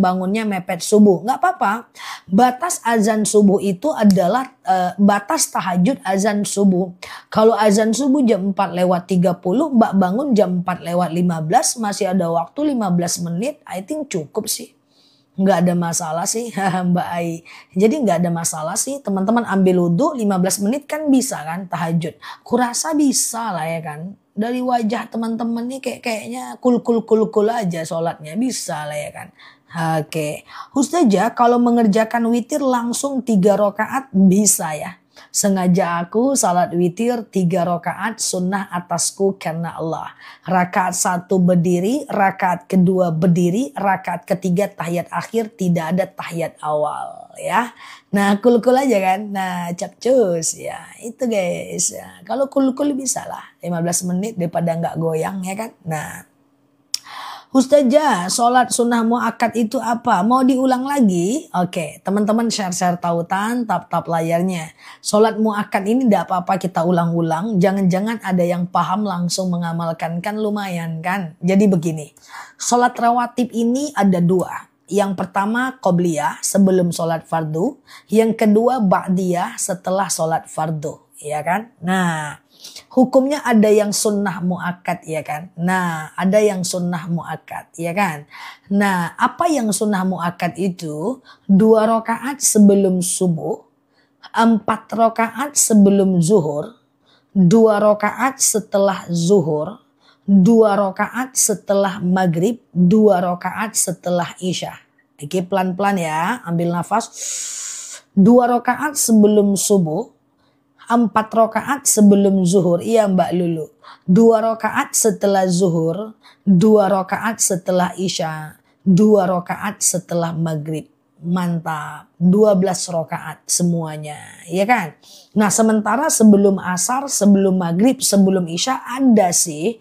bangunnya mepet subuh? Nggak apa-apa. Batas azan subuh itu adalah batas tahajud azan subuh. Kalau azan subuh jam 4:30, Mbak bangun jam 4:15, masih ada waktu 15 menit, I think cukup sih. Nggak ada masalah sih Mbak Ai. Jadi nggak ada masalah sih. Teman-teman ambil wudhu 15 menit kan bisa kan tahajud. Kurasa bisa lah ya kan. Dari wajah teman-teman nih kayaknya kul aja sholatnya. Bisa lah ya kan. Oke. Ustazah kalau mengerjakan witir langsung 3 rakaat bisa ya. Sengaja aku salat witir 3 rakaat sunnah atasku karena Allah. Rakaat 1 berdiri, rakaat kedua berdiri, rakaat ketiga tahiyat akhir, tidak ada tahiyat awal ya. Nah kul aja kan. Nah capcus ya itu guys. Ya, kalau kul bisa lah 15 menit daripada nggak goyang ya kan. Nah Ustazah, sholat sunnah muakkad itu apa? Mau diulang lagi? Oke, teman-teman share-share tautan, tap-tap layarnya. Sholat muakkad ini tidak apa-apa kita ulang-ulang. Jangan-jangan ada yang paham langsung mengamalkan, kan lumayan kan? Jadi begini, sholat rawatib ini ada 2. Yang pertama qobliyah sebelum sholat fardu. Yang kedua ba'diyah setelah sholat fardu. Ya kan? Nah, hukumnya ada yang sunnah muakkad ya kan. Nah ada yang sunnah muakkad ya kan. Nah apa yang sunnah muakkad itu? 2 rakaat sebelum subuh, 4 rakaat sebelum zuhur, 2 rakaat setelah zuhur, 2 rakaat setelah maghrib, 2 rakaat setelah isya. Oke pelan-pelan ya, ambil nafas. 2 rakaat sebelum subuh, 4 rakaat sebelum zuhur. Iya Mbak Lulu. 2 rakaat setelah zuhur. 2 rakaat setelah isya. 2 rakaat setelah maghrib. Mantap. 12 rakaat semuanya. Ya kan? Nah sementara sebelum asar, sebelum maghrib, sebelum isya ada sih.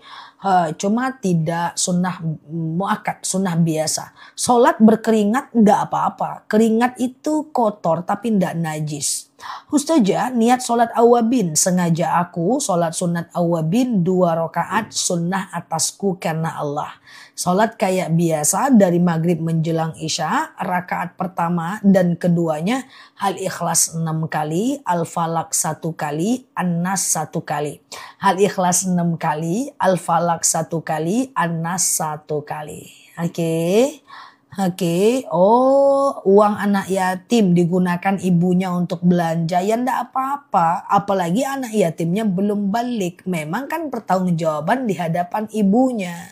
Cuma tidak sunnah muakkad, sunnah biasa. Sholat berkeringat enggak apa-apa. Keringat itu kotor tapi enggak najis. Ustazah niat sholat awabin. Sengaja aku sholat sunat awabin 2 rakaat sunnah atasku karena Allah. Sholat kayak biasa dari maghrib menjelang isya. Rakaat pertama dan keduanya Al-Ikhlas 6 kali. Al-Falak 1 kali. An-Nas 1 kali. Al-Ikhlas 6 kali. Al-Falak 1 kali. An-Nas 1 kali. Oke. Oh, uang anak yatim digunakan ibunya untuk belanja. Ya enggak apa-apa. Apalagi anak yatimnya belum balik. Memang kan pertanggungjawaban di hadapan ibunya.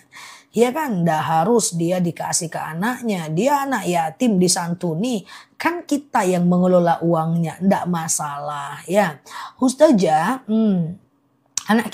Ya kan, enggak harus dia dikasih ke anaknya. Dia anak yatim disantuni. Kan kita yang mengelola uangnya. Enggak masalah ya. Ustazah, anak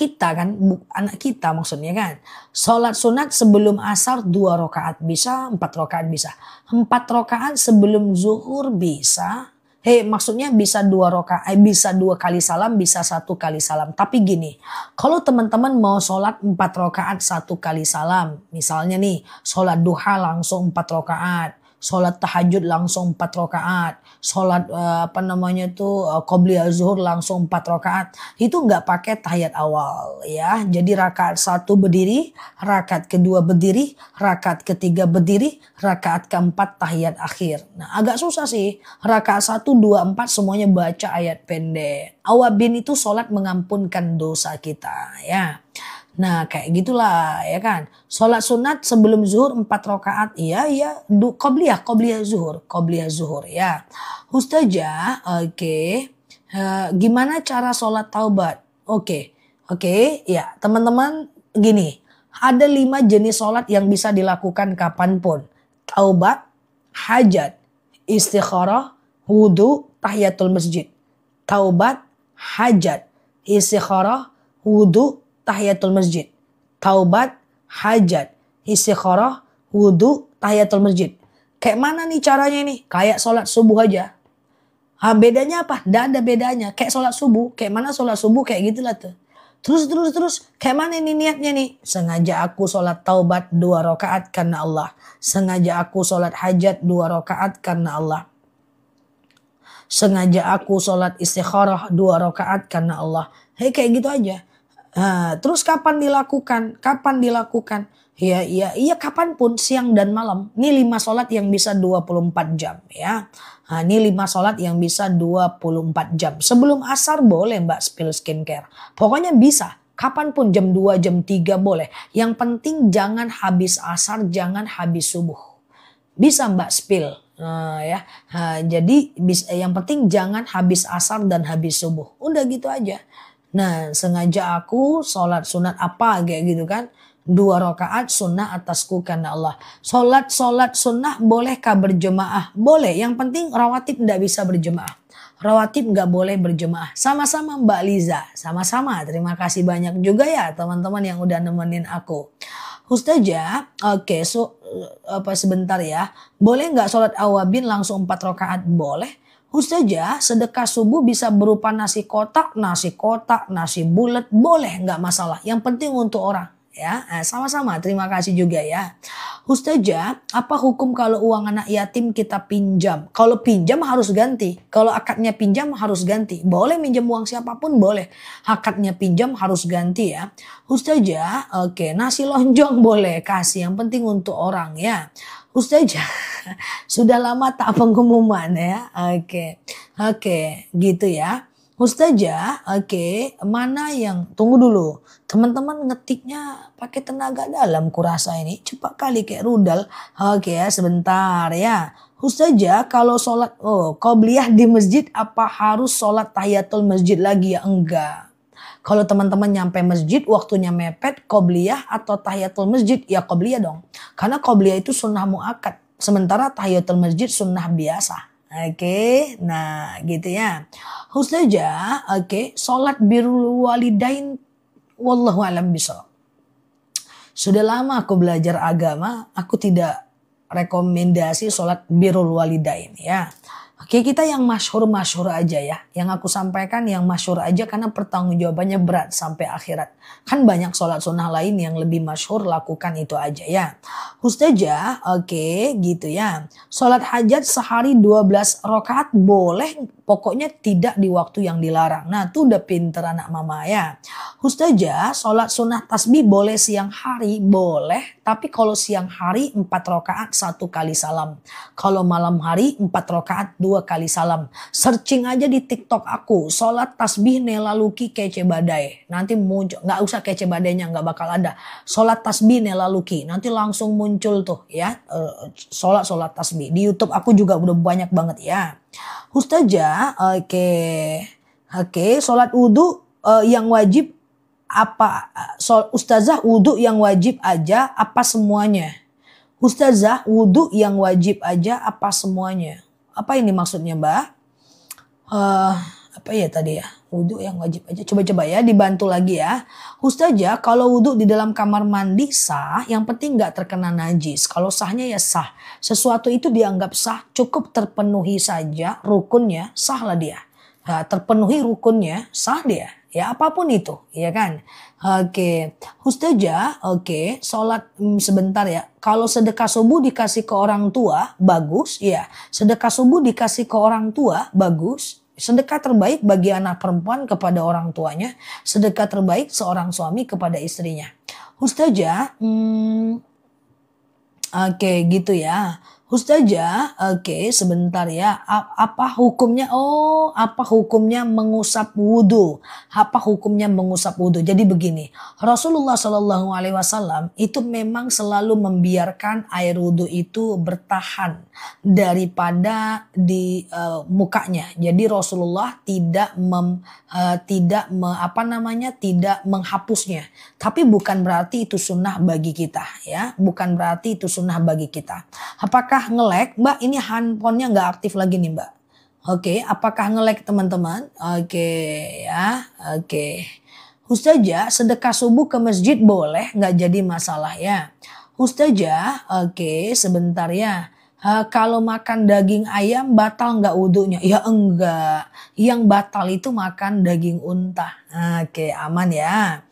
kita maksudnya kan. Sholat sunat sebelum asar 2 rakaat bisa, 4 rakaat bisa. 4 rakaat sebelum zuhur bisa. Maksudnya bisa 2 rakaat, bisa 2 kali salam, bisa 1 kali salam. Tapi gini, kalau teman-teman mau sholat 4 rakaat 1 kali salam. Misalnya nih, sholat duha langsung 4 rakaat. Sholat tahajud langsung 4 rakaat. Sholat qobliyah zuhur langsung 4 rakaat. Itu nggak pakai tahiyat awal ya. Jadi rakaat 1 berdiri, rakaat kedua berdiri, rakaat ketiga berdiri, rakaat keempat tahiyat akhir. Nah agak susah sih. Rakaat 1, 2, 4 semuanya baca ayat pendek. Awabin itu sholat mengampunkan dosa kita ya. Nah kayak gitulah ya kan. Sholat sunat sebelum zuhur 4 rakaat. Iya. Qobliyah zuhur ya. Ustazah, oke. Gimana cara sholat taubat? Oke. Ya teman-teman gini. Ada 5 jenis sholat yang bisa dilakukan kapanpun. Taubat, hajat, istikharah, wudhu, tahiyatul masjid. Taubat, hajat, istikharah, wudhu, tahiyatul masjid. Taubat, hajat, istikharah, wudhu, tahiyatul masjid. Kayak mana nih caranya nih? Kayak sholat subuh aja. Bedanya apa? Nggak ada bedanya. Kayak sholat subuh. Kayak mana sholat subuh kayak gitulah tuh. Terus. Kayak mana nih niatnya nih? Sengaja aku sholat taubat 2 rakaat karena Allah. Sengaja aku sholat hajat 2 rakaat karena Allah. Sengaja aku sholat istikharah 2 rakaat karena Allah. Kayak gitu aja. Terus kapan dilakukan? Kapan dilakukan? Iya kapanpun, siang dan malam. Ini 5 sholat yang bisa 24 jam ya. Ini 5 sholat yang bisa 24 jam. Sebelum asar boleh Mbak spill skincare. Pokoknya bisa. Kapanpun jam 2, jam 3 boleh. Yang penting jangan habis asar, jangan habis subuh. Bisa Mbak spill. Jadi yang penting jangan habis asar dan habis subuh. Udah gitu aja. Nah, sengaja aku sholat sunat apa kayak gitu kan. 2 rakaat sunnah atasku karena Allah. Sholat sunnah bolehkah berjemaah? Boleh. Yang penting rawatib tidak bisa berjemaah. Rawatib nggak boleh berjemaah. Sama-sama Mbak Liza. Sama-sama. Terima kasih banyak juga ya teman-teman yang udah nemenin aku. Ustazah, oke, sebentar ya. Boleh nggak sholat awabin langsung 4 rakaat? Boleh. Ustazah, sedekah subuh bisa berupa nasi kotak, nasi bulat, boleh nggak masalah. Yang penting untuk orang. Ya, sama-sama. Terima kasih juga ya. Ustazah, apa hukum kalau uang anak yatim kita pinjam? Kalau pinjam harus ganti. Kalau akadnya pinjam harus ganti. Boleh minjam uang siapapun boleh. Akadnya pinjam harus ganti ya. Ustazah, oke, nasi lonjong boleh kasih. Yang penting untuk orang ya. Ustazah, sudah lama tak pengumuman ya. Oke, gitu ya. Ustazah, oke, mana yang tunggu dulu. Teman-teman ngetiknya pakai tenaga dalam kurasa ini. Cepat kali kayak rudal. Oke ya, sebentar ya. Ustazah, kalau sholat qobliyah di masjid apa harus sholat tahiyatul masjid lagi ya? Enggak. Kalau teman-teman nyampe masjid waktunya mepet, qobliyah atau tahiyatul masjid, ya qobliyah dong. Karena qobliyah itu sunnah muakkad. Sementara tahiyatul masjid sunnah biasa. Oke, nah gitu ya. Ustazah, oke, sholat birrul walidain, wallahu alam bishawab. Sudah lama aku belajar agama, aku tidak rekomendasi sholat birrul walidain ya. Oke, kita yang masyhur aja ya. Yang aku sampaikan yang masyhur aja karena pertanggungjawabannya berat sampai akhirat. Kan banyak sholat sunnah lain yang lebih masyhur, lakukan itu aja ya. Ustazah, oke gitu ya. Sholat hajat sehari 12 rakaat boleh, pokoknya tidak di waktu yang dilarang. Nah tuh udah pinter anak mama ya. Ustazah, sholat sunnah tasbih boleh siang hari? Boleh. Tapi kalau siang hari 4 rakaat 1 kali salam. Kalau malam hari 4 rakaat 2 kali salam. Searching aja di TikTok aku. Sholat tasbih Nela Luki kece badai. Nanti muncul. Nggak usah kece badainya, nggak bakal ada. Sholat tasbih Nela Luki. Nanti langsung muncul tuh ya. Sholat tasbih. Di YouTube aku juga udah banyak banget ya. Ustazah, oke. Sholat wudhu yang wajib apa? Ustazah, wudhu yang wajib aja apa semuanya? Ustazah, wudhu yang wajib aja apa semuanya? Apa ini maksudnya Mbak? Apa ya tadi ya? Wudhu yang wajib aja. Coba-coba ya dibantu lagi ya. Ustazah, kalau wudhu di dalam kamar mandi sah, yang penting gak terkena najis. Kalau sahnya ya sah. Sesuatu itu dianggap sah, cukup terpenuhi saja rukunnya, sah lah dia. Terpenuhi rukunnya, sah dia. Ya apapun itu, ya kan? Oke, Ustazah, oke, sholat sebentar ya. Kalau sedekah subuh dikasih ke orang tua, bagus, ya. Sedekah subuh dikasih ke orang tua, bagus. Sedekah terbaik bagi anak perempuan kepada orang tuanya, sedekah terbaik seorang suami kepada istrinya. Ustazah, oke gitu ya. Ustazah, oke sebentar ya. Apa hukumnya? Apa hukumnya mengusap wudhu? Apa hukumnya mengusap wudhu? Jadi begini, Rasulullah Shallallahu Alaihi Wasallam itu memang selalu membiarkan air wudhu itu bertahan daripada di mukanya. Jadi Rasulullah tidak menghapusnya. Tapi bukan berarti itu sunnah bagi kita ya. Bukan berarti itu sunnah bagi kita. Apakah nge-lag? Mbak, ini handphonenya nggak aktif lagi nih Mbak. Oke, apakah nge-lag teman-teman? Oke ya, oke. Ustazah, sedekah subuh ke masjid boleh, nggak jadi masalah ya. Ustazah, oke sebentar ya. Kalau makan daging ayam batal nggak wudhunya? Ya enggak, yang batal itu makan daging unta. Oke, aman ya.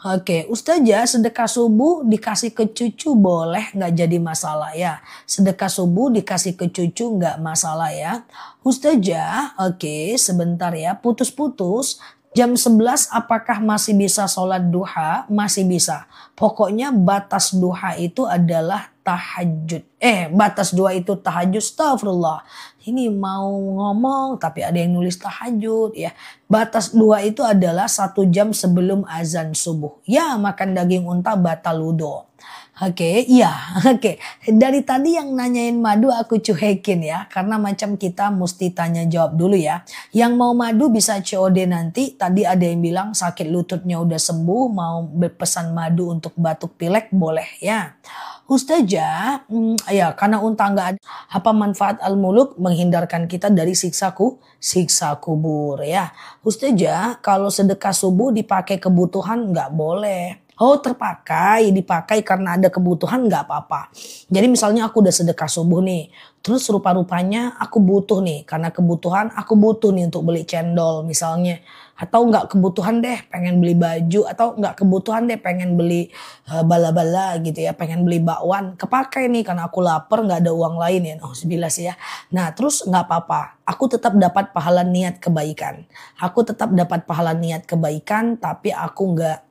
Oke, Ustazah sedekah subuh dikasih ke cucu boleh nggak jadi masalah ya? Sedekah subuh dikasih ke cucu nggak masalah ya? Ustazah, oke sebentar ya, putus-putus. Jam 11 apakah masih bisa sholat duha? Masih bisa. Pokoknya batas duha itu adalah tahajud. Batas duha itu tahajud, astagfirullah. Ini mau ngomong tapi ada yang nulis tahajud ya. Batas duha itu adalah 1 jam sebelum azan subuh. Ya, makan daging unta batal wudu. Oke, iya, oke. Dari tadi yang nanyain madu aku cuekin ya, karena macam kita mesti tanya jawab dulu ya. Yang mau madu bisa COD nanti. Tadi ada yang bilang sakit lututnya udah sembuh, mau berpesan madu untuk batuk pilek boleh ya. Ustazah, ya karena unta nggak ada. Apa manfaat al-muluk menghindarkan kita dari siksa kubur ya. Ustazah, kalau sedekah subuh dipakai kebutuhan nggak boleh. Oh dipakai karena ada kebutuhan nggak apa-apa. Jadi misalnya aku udah sedekah subuh nih. Terus rupa-rupanya aku butuh nih. Karena kebutuhan aku butuh nih untuk beli cendol misalnya. Atau nggak kebutuhan deh pengen beli baju. Atau nggak kebutuhan deh pengen beli bala-bala gitu ya. Pengen beli bakwan. Kepakai nih karena aku lapar nggak ada uang lain ya. Oh sebilas ya. Nah terus nggak apa-apa. Aku tetap dapat pahala niat kebaikan. Aku tetap dapat pahala niat kebaikan. Tapi aku nggak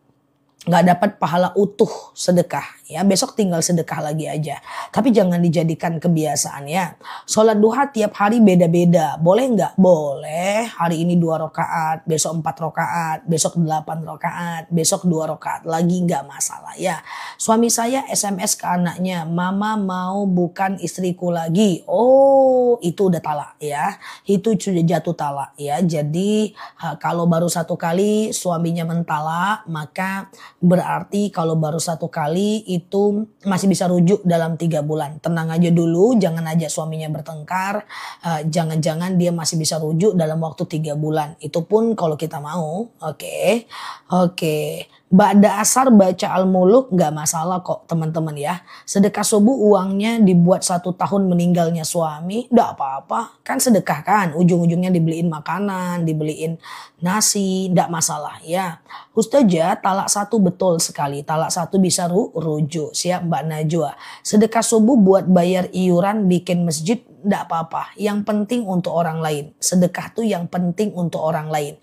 dapat pahala utuh sedekah ya, besok tinggal sedekah lagi aja, tapi jangan dijadikan kebiasaan ya. Sholat duha tiap hari beda-beda, boleh nggak? Boleh. Hari ini 2 rakaat, besok 4 rakaat, besok 8 rakaat, besok 2 rakaat lagi, nggak masalah ya. Suami saya SMS ke anaknya, mama mau bukan istriku lagi. Oh itu udah talak ya, itu sudah jatuh talak ya. Jadi kalau baru 1 kali suaminya mentalak, maka berarti kalau baru 1 kali itu masih bisa rujuk dalam 3 bulan. Tenang aja dulu, jangan aja suaminya bertengkar. Jangan-jangan dia masih bisa rujuk dalam waktu 3 bulan. Itu pun kalau kita mau. Oke. Ba'da asar baca al-muluk gak masalah kok teman-teman ya. Sedekah subuh uangnya dibuat 1 tahun meninggalnya suami. Gak apa-apa. Kan sedekah kan. Ujung-ujungnya dibeliin makanan, dibeliin nasi. Gak masalah ya. Ustazah talak 1 betul sekali. Talak 1 bisa rujuk. Siap Mbak Najwa. Sedekah subuh buat bayar iuran bikin masjid. Gak apa-apa. Yang penting untuk orang lain. Sedekah tuh yang penting untuk orang lain.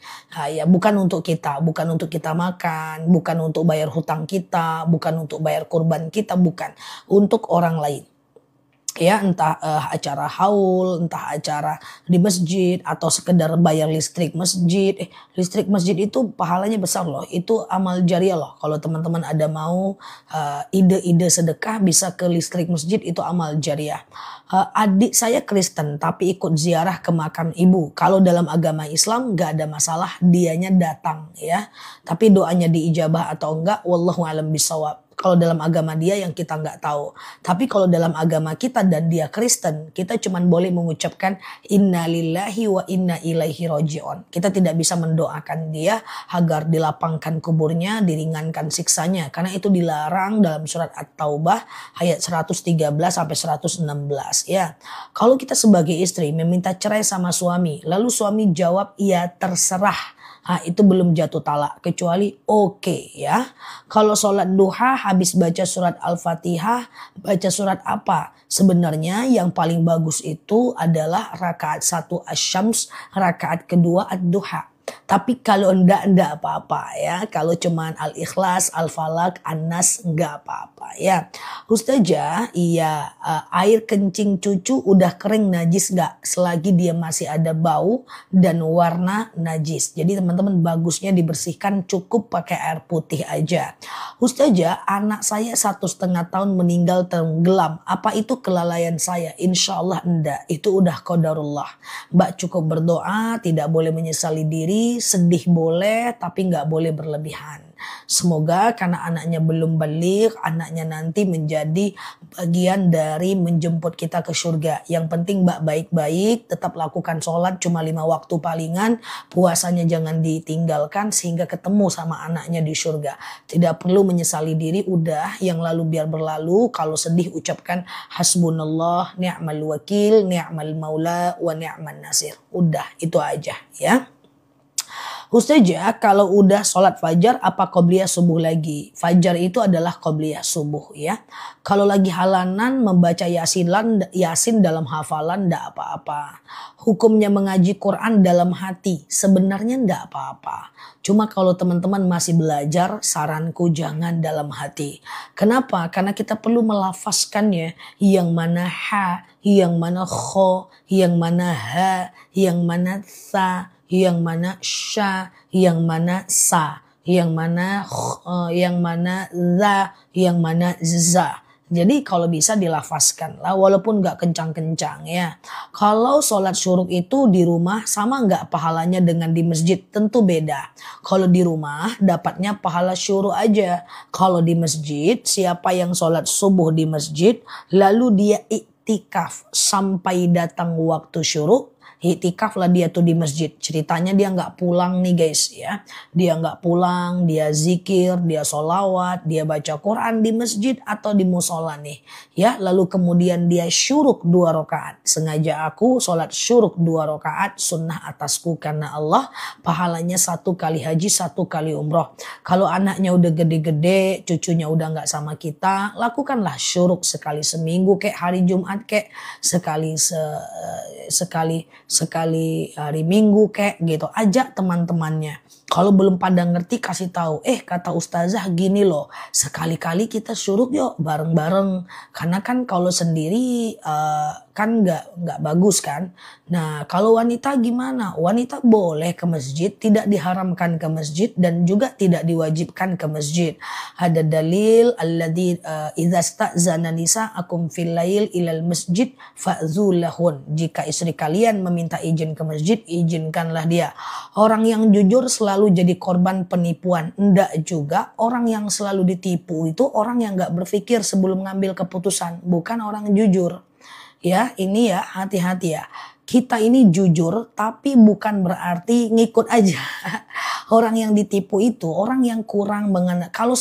Ya, bukan untuk kita. Bukan untuk kita makan. Bukan untuk bayar hutang kita. Bukan untuk bayar kurban kita. Bukan. Untuk orang lain. Ya entah acara haul, entah acara di masjid atau sekedar bayar listrik masjid. Listrik masjid itu pahalanya besar loh. Itu amal jariah loh. Kalau teman-teman ada mau ide-ide sedekah bisa ke listrik masjid, itu amal jariah. Adik saya Kristen tapi ikut ziarah ke makam ibu. Kalau dalam agama Islam gak ada masalah, dianya datang ya. Tapi doanya diijabah atau enggak, wallahu alam bisawab. Kalau dalam agama dia yang kita nggak tahu. Tapi kalau dalam agama kita dan dia Kristen, kita cuma boleh mengucapkan innalillahi wa inna ilaihi roji'un. Kita tidak bisa mendoakan dia agar dilapangkan kuburnya, diringankan siksanya. Karena itu dilarang dalam surat At-Taubah ayat 113 sampai 116 ya. Kalau kita sebagai istri meminta cerai sama suami, lalu suami jawab iya terserah. Itu belum jatuh talak kecuali oke ya. Kalau sholat duha habis baca surat Al-Fatihah, baca surat apa? Sebenarnya yang paling bagus itu adalah rakaat 1 asy-syams, rakaat kedua ad-duha. Tapi kalau enggak apa-apa ya. Kalau cuman Al-Ikhlas, Al-Falak, An-Nas enggak apa-apa ya. Ustazah, iya air kencing cucu udah kering najis enggak? Selagi dia masih ada bau dan warna najis. Jadi teman-teman bagusnya dibersihkan, cukup pakai air putih aja. Ustazah, anak saya 1,5 tahun meninggal tenggelam. Apa itu kelalaian saya? Insya Allah enggak. Itu udah qadarullah. Mbak cukup berdoa, tidak boleh menyesali diri. Sedih boleh tapi nggak boleh berlebihan. Semoga karena anaknya belum balik, anaknya nanti menjadi bagian dari menjemput kita ke surga. Yang penting Mbak baik-baik, tetap lakukan sholat cuma 5 waktu palingan, puasanya jangan ditinggalkan sehingga ketemu sama anaknya di surga. Tidak perlu menyesali diri, udah yang lalu biar berlalu. Kalau sedih ucapkan hasbunallah ni'mal wakil, ni'mal maula wa ni'man nasir. Udah itu aja ya. Ustazah, kalau udah sholat fajar apa qobliyah subuh lagi? Fajar itu adalah qobliyah subuh ya. Kalau lagi halanan membaca yasin dalam hafalan ndak apa-apa. Hukumnya mengaji Quran dalam hati sebenarnya ndak apa-apa. Cuma kalau teman-teman masih belajar, saranku jangan dalam hati. Kenapa? Karena kita perlu melafazkannya, yang mana ha, yang mana kho, yang mana ha, yang mana sa, yang mana sya, yang mana sa, yang mana za, yang mana za. Jadi kalau bisa dilafazkan lah walaupun gak kencang-kencang ya. Kalau sholat syuruk itu di rumah sama gak pahalanya dengan di masjid? Tentu beda. Kalau di rumah dapatnya pahala syuruk aja. Kalau di masjid, siapa yang sholat subuh di masjid lalu dia iktikaf sampai datang waktu syuruk, iktikaf lah dia tuh di masjid. Ceritanya dia nggak pulang nih guys ya. Dia nggak pulang, dia zikir, dia sholawat, dia baca Quran di masjid atau di musola nih. Ya, lalu kemudian dia syuruk 2 rakaat. Sengaja aku sholat syuruk 2 rakaat sunnah atasku karena Allah. Pahalanya 1 kali haji, 1 kali umroh. Kalau anaknya udah gede-gede, cucunya udah nggak sama kita, lakukanlah syuruk sekali seminggu kayak hari Jumat kayak sekali hari Minggu kayak gitu. Ajak teman-temannya. Kalau belum pada ngerti kasih tahu. Kata ustazah gini loh. Sekali-kali kita syuruk yuk bareng-bareng. Karena kan kalau sendiri kan nggak bagus kan. Nah kalau wanita gimana? Wanita boleh ke masjid. Tidak diharamkan ke masjid. Dan juga tidak diwajibkan ke masjid. Ada dalil. Alladhi idza sta'zana nisa'akum fil lail ilal masjid fa'zulahun. Jika istri kalian meminta izin ke masjid, izinkanlah dia. Orang yang jujur selalu jadi korban penipuan. Enggak juga. Orang yang selalu ditipu itu orang yang gak berpikir sebelum ngambil keputusan. Bukan orang jujur. Ya, ini ya hati-hati ya. Kita ini jujur tapi bukan berarti ngikut aja. Orang yang ditipu itu orang yang kurang mengenal. Kalau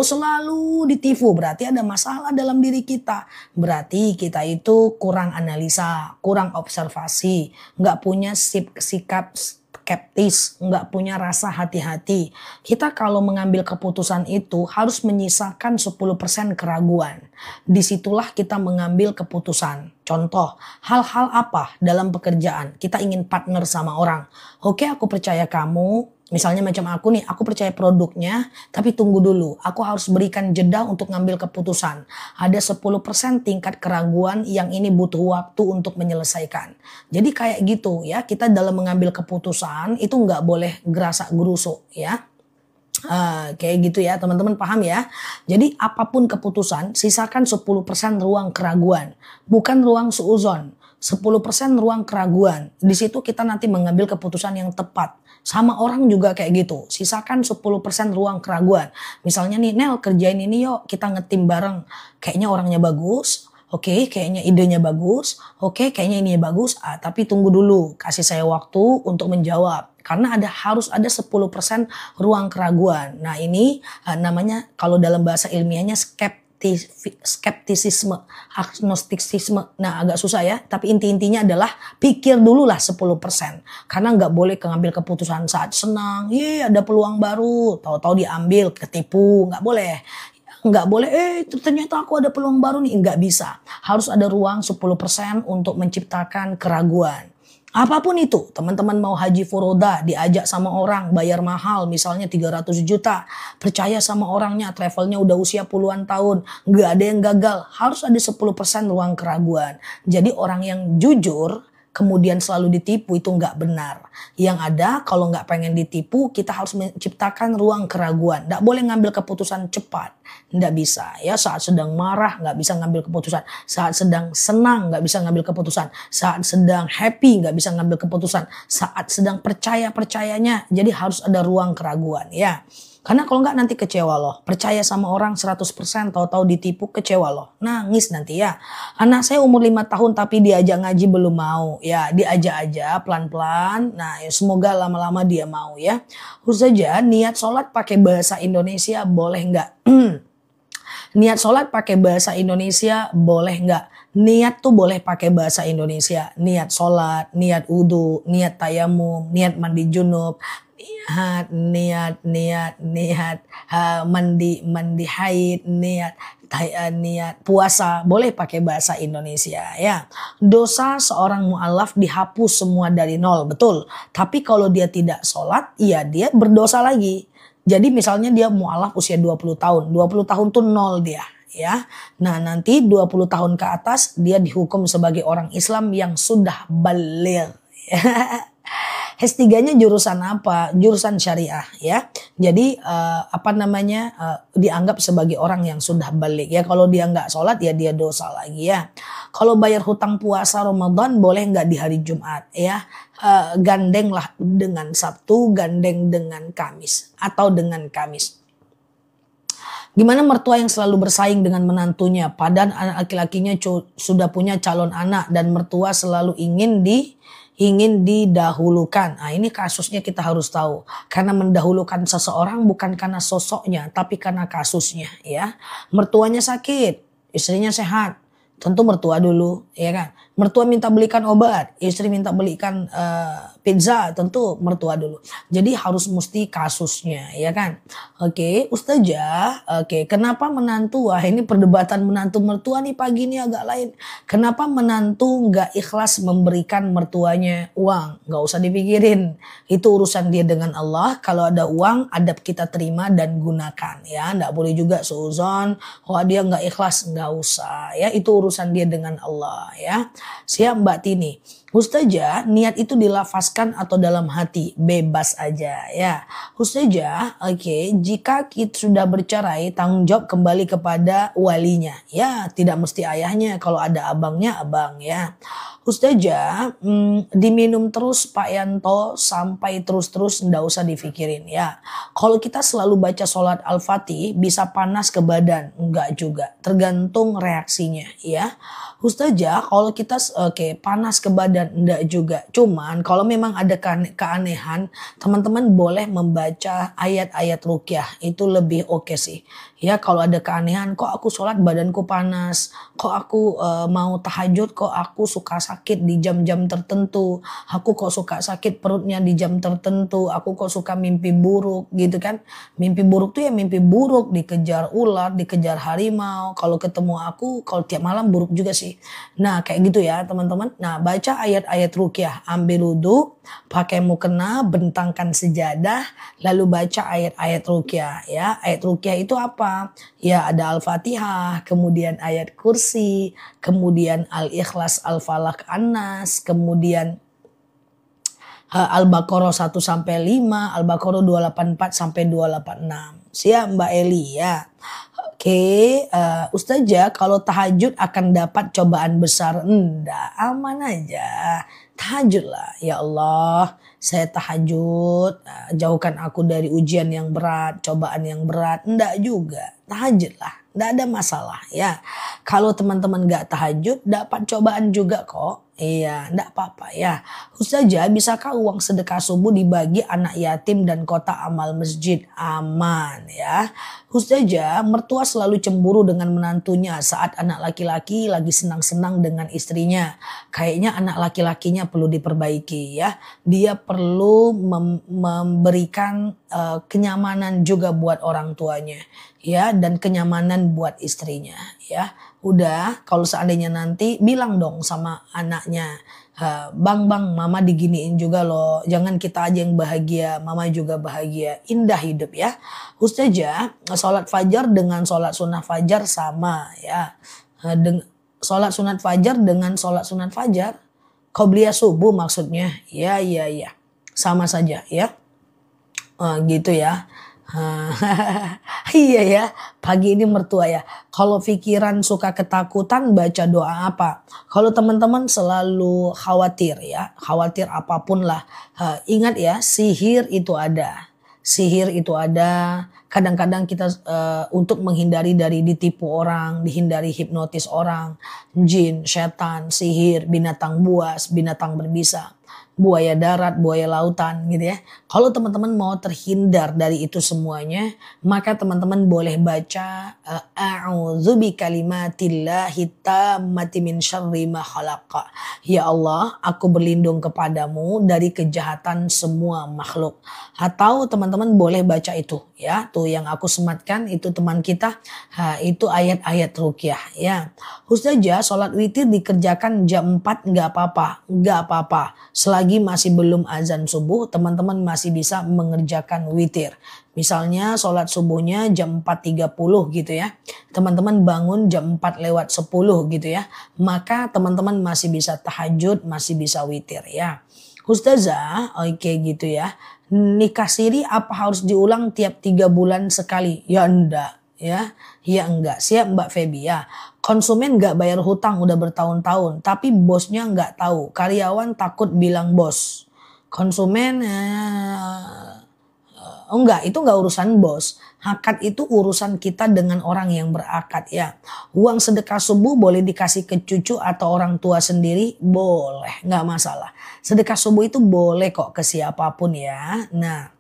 selalu ditipu berarti ada masalah dalam diri kita. Berarti kita itu kurang analisa, kurang observasi, nggak punya sikap skeptis, nggak punya rasa hati-hati. Kita kalau mengambil keputusan itu harus menyisakan 10% keraguan. Disitulah kita mengambil keputusan. Contoh, hal-hal apa dalam pekerjaan? Kita ingin partner sama orang. Oke, aku percaya kamu. Misalnya macam aku nih, aku percaya produknya, tapi tunggu dulu. Aku harus berikan jeda untuk ngambil keputusan. Ada 10% tingkat keraguan yang ini butuh waktu untuk menyelesaikan. Jadi kayak gitu ya, kita dalam mengambil keputusan itu nggak boleh gerasak gerusuk ya. Kayak gitu ya teman-teman, paham ya. Jadi apapun keputusan, sisakan 10% ruang keraguan. Bukan ruang suuzon. 10% ruang keraguan. Di situ kita nanti mengambil keputusan yang tepat. Sama orang juga kayak gitu. Sisakan 10% ruang keraguan. Misalnya nih, Nel kerjain ini yuk, kita ngetim bareng. Kayaknya orangnya bagus. Oke, kayaknya idenya bagus. Oke, kayaknya ini bagus. Tapi tunggu dulu, kasih saya waktu untuk menjawab. Karena harus ada 10% ruang keraguan. Nah ini namanya kalau dalam bahasa ilmiahnya skeptisisme, agnostisisme. Nah agak susah ya, tapi intinya adalah pikir dulu lah 10%. Karena nggak boleh ngambil keputusan saat senang, ada peluang baru, tahu-tahu diambil, ketipu, nggak boleh. Nggak boleh, ternyata aku ada peluang baru nih, nggak bisa. Harus ada ruang 10% untuk menciptakan keraguan. Apapun itu, teman-teman mau haji furoda, diajak sama orang, bayar mahal, misalnya 300 juta. Percaya sama orangnya, travelnya udah usia puluhan tahun, nggak ada yang gagal. Harus ada 10% ruang keraguan. Jadi orang yang jujur, kemudian selalu ditipu itu nggak benar. Yang ada kalau nggak pengen ditipu, kita harus menciptakan ruang keraguan. Nggak boleh ngambil keputusan cepat. Nggak bisa. Ya saat sedang marah nggak bisa ngambil keputusan. Saat sedang senang nggak bisa ngambil keputusan. Saat sedang happy nggak bisa ngambil keputusan. Saat sedang percayanya. Jadi harus ada ruang keraguan ya. Karena kalau nggak nanti kecewa loh. Percaya sama orang 100% tahu-tahu ditipu, kecewa loh. Nangis nanti ya. Anak saya umur 5 tahun tapi diajak ngaji belum mau. Ya diajak aja pelan-pelan. Nah ya semoga lama-lama dia mau ya. Khusus saja niat sholat pakai bahasa Indonesia boleh nggak? Niat sholat pakai bahasa Indonesia boleh nggak? Niat tuh boleh pakai bahasa Indonesia. Niat sholat, niat wudhu, niat tayamum, niat mandi junub, niat mandi haid, niat puasa boleh pakai bahasa Indonesia ya. Dosa seorang mualaf dihapus semua dari nol, betul. Tapi kalau dia tidak sholat, ya dia berdosa lagi. Jadi misalnya dia mualaf usia 20 tahun. 20 tahun tuh nol dia ya. Nah nanti 20 tahun ke atas dia dihukum sebagai orang Islam yang sudah baligh. S3-nya jurusan apa? Jurusan syariah ya. Jadi dianggap sebagai orang yang sudah baligh ya. Kalau dia nggak sholat ya dia dosa lagi ya. Kalau bayar hutang puasa Ramadan boleh nggak di hari Jumat ya. Gandenglah dengan Sabtu, gandeng dengan Kamis atau dengan Kamis. Gimana mertua yang selalu bersaing dengan menantunya, padahal anak laki-lakinya sudah punya calon anak dan mertua selalu ingin didahulukan. Nah ini kasusnya kita harus tahu. Karena mendahulukan seseorang bukan karena sosoknya, tapi karena kasusnya ya. Mertuanya sakit, istrinya sehat. Tentu mertua dulu, ya kan. Mertua minta belikan obat, istri minta belikan pizza, tentu mertua dulu. Jadi harus mesti kasusnya, ya kan. Oke, Ustazah, oke, kenapa menantu? Wah ini perdebatan menantu mertua nih pagi ini agak lain. Kenapa menantu nggak ikhlas memberikan mertuanya uang? Nggak usah dipikirin, itu urusan dia dengan Allah. Kalau ada uang, adab kita terima dan gunakan, ya. Nggak boleh juga seuzon, dia nggak ikhlas, nggak usah, ya. Itu urusan dia dengan Allah, ya. Siap Mbak Tini. Ustazah, niat itu dilafazkan atau dalam hati? Bebas aja ya. Ustazah, oke, jika kita sudah bercerai, tanggung jawab kembali kepada walinya. Ya, tidak mesti ayahnya, kalau ada abangnya, abang ya. Ustazah, diminum terus Pak Yanto sampai terus-terus, ndak usah difikirin ya. Kalau kita selalu baca sholat Al-Fatih bisa panas ke badan, enggak juga. Tergantung reaksinya ya. Ustazah, kalau kita panas ke badan enggak juga. Cuman kalau memang ada keanehan, teman-teman boleh membaca ayat-ayat ruqyah. Itu lebih oke sih. Ya kalau ada keanehan, kok aku sholat badanku panas, kok aku mau tahajud, kok aku suka sakit di jam-jam tertentu, aku kok suka sakit perutnya di jam tertentu, aku kok suka mimpi buruk gitu kan. Mimpi buruk tuh ya mimpi buruk, dikejar ular, dikejar harimau, kalau ketemu aku, kalau tiap malam buruk juga sih. Nah kayak gitu ya teman-teman. Nah baca ayat-ayat ruqyah, ambil wudhu, pakai mukena, bentangkan sejadah, lalu baca ayat-ayat ruqyah ya. Ayat ruqyah itu apa? Ya ada Al-Fatihah, kemudian ayat kursi, kemudian Al-Ikhlas, Al-Falaq, An-Nas, kemudian Al-Baqarah 1 sampai 5, Al-Baqarah 284 sampai 286. Siap Mbak Eli ya. Oke, Ustazah kalau tahajud akan dapat cobaan besar? Enggak, aman aja. Tahajud lah, ya Allah saya tahajud, jauhkan aku dari ujian yang berat, cobaan yang berat. Enggak juga, tahajud lah, enggak ada masalah ya. Kalau teman-teman enggak tahajud dapat cobaan juga kok. Iya, enggak apa-apa ya. Ustazah, bisakah uang sedekah subuh dibagi anak yatim dan kotak amal masjid? Aman ya. Ustazah, mertua selalu cemburu dengan menantunya saat anak laki-laki lagi senang-senang dengan istrinya. Kayaknya anak laki-lakinya perlu diperbaiki ya. Dia perlu memberikan kenyamanan juga buat orang tuanya ya, dan kenyamanan buat istrinya ya. Udah, kalau seandainya nanti bilang dong sama anaknya, bang mama diginiin juga loh, jangan kita aja yang bahagia, mama juga bahagia. Indah hidup ya. Ustazah, sholat fajar dengan sholat sunnah fajar sama ya. Sholat sunat fajar dengan sholat sunat fajar, qobliyah subuh maksudnya. Ya sama saja ya. Gitu ya. Iya ya, pagi ini mertua ya. Kalau pikiran suka ketakutan baca doa apa? Kalau teman-teman selalu khawatir ya, khawatir apapun lah. Ingat ya, sihir itu ada. sihir itu ada. Kadang-kadang kita untuk menghindari dari ditipu orang, dihindari hipnotis orang, jin, setan, sihir, binatang buas, binatang berbisa, buaya darat, buaya lautan gitu ya. Kalau teman-teman mau terhindar dari itu semuanya, maka teman-teman boleh baca a'udzu bikalimatillahi tammati min syarri ma khalaqa. Ya Allah, aku berlindung kepadamu dari kejahatan semua makhluk. Atau teman-teman boleh baca itu ya. Tuh yang aku sematkan itu teman kita, itu ayat-ayat ruqyah ya. Ustazah, sholat witir dikerjakan jam 4 nggak apa-apa, nggak apa-apa. Selagi masih belum azan subuh, teman-teman masih bisa mengerjakan witir. Misalnya sholat subuhnya jam 4.30 gitu ya. Teman-teman bangun jam 4:10 gitu ya. Maka teman-teman masih bisa tahajud, masih bisa witir ya. Ustazah, oke gitu ya. Nikah siri apa harus diulang tiap 3 bulan sekali? Ya enggak ya. Ya enggak. Siap Mbak Feby ya. Konsumen nggak bayar hutang udah bertahun-tahun, tapi bosnya nggak tahu. Karyawan takut bilang bos. Konsumen enggak, itu enggak urusan bos. Akad itu urusan kita dengan orang yang berakad ya. Uang sedekah subuh boleh dikasih ke cucu atau orang tua sendiri, boleh, nggak masalah. Sedekah subuh itu boleh kok ke siapapun ya. Nah,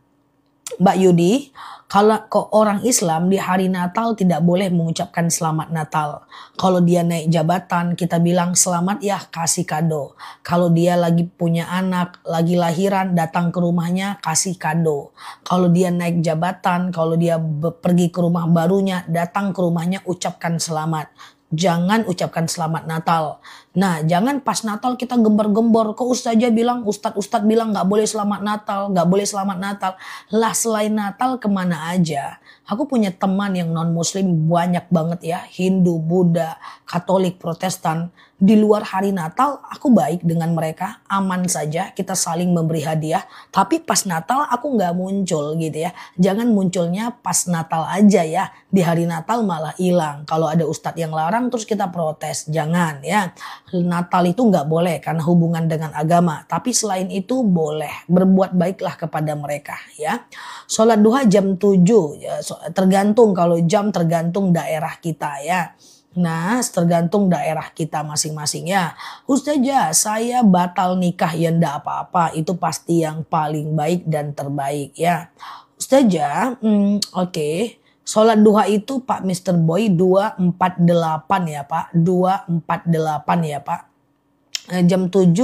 Mbak Yudi, kalau orang Islam di hari Natal tidak boleh mengucapkan selamat Natal. Kalau dia naik jabatan, kita bilang selamat ya, kasih kado. Kalau dia lagi punya anak, lagi lahiran, datang ke rumahnya, kasih kado. Kalau dia naik jabatan, kalau dia pergi ke rumah barunya, datang ke rumahnya, ucapkan selamat. Jangan ucapkan selamat Natal. Nah, jangan pas Natal kita gembar-gembor. Kok Ustazah bilang, Ustadz bilang gak boleh selamat Natal, gak boleh selamat Natal. Lah selain Natal kemana aja? Aku punya teman yang non-muslim banyak banget ya. Hindu, Buddha, Katolik, Protestan. Di luar hari Natal aku baik dengan mereka, aman saja, kita saling memberi hadiah. Tapi pas Natal aku gak muncul gitu ya. Jangan munculnya pas Natal aja ya. Di hari Natal malah hilang. Kalau ada ustadz yang larang terus kita protes. Jangan ya. Natal itu gak boleh karena hubungan dengan agama. Tapi selain itu boleh. Berbuat baiklah kepada mereka ya. Sholat duha jam 7. Ya, tergantung kalau jam tergantung daerah kita ya. Nah, tergantung daerah kita masing-masing ya. Ustazah, saya batal nikah ya ndak apa-apa. Itu pasti yang paling baik dan terbaik ya. Ustazah, oke. Sholat duha itu Pak Mr. Boy 248 ya Pak. 248 ya Pak. Jam 7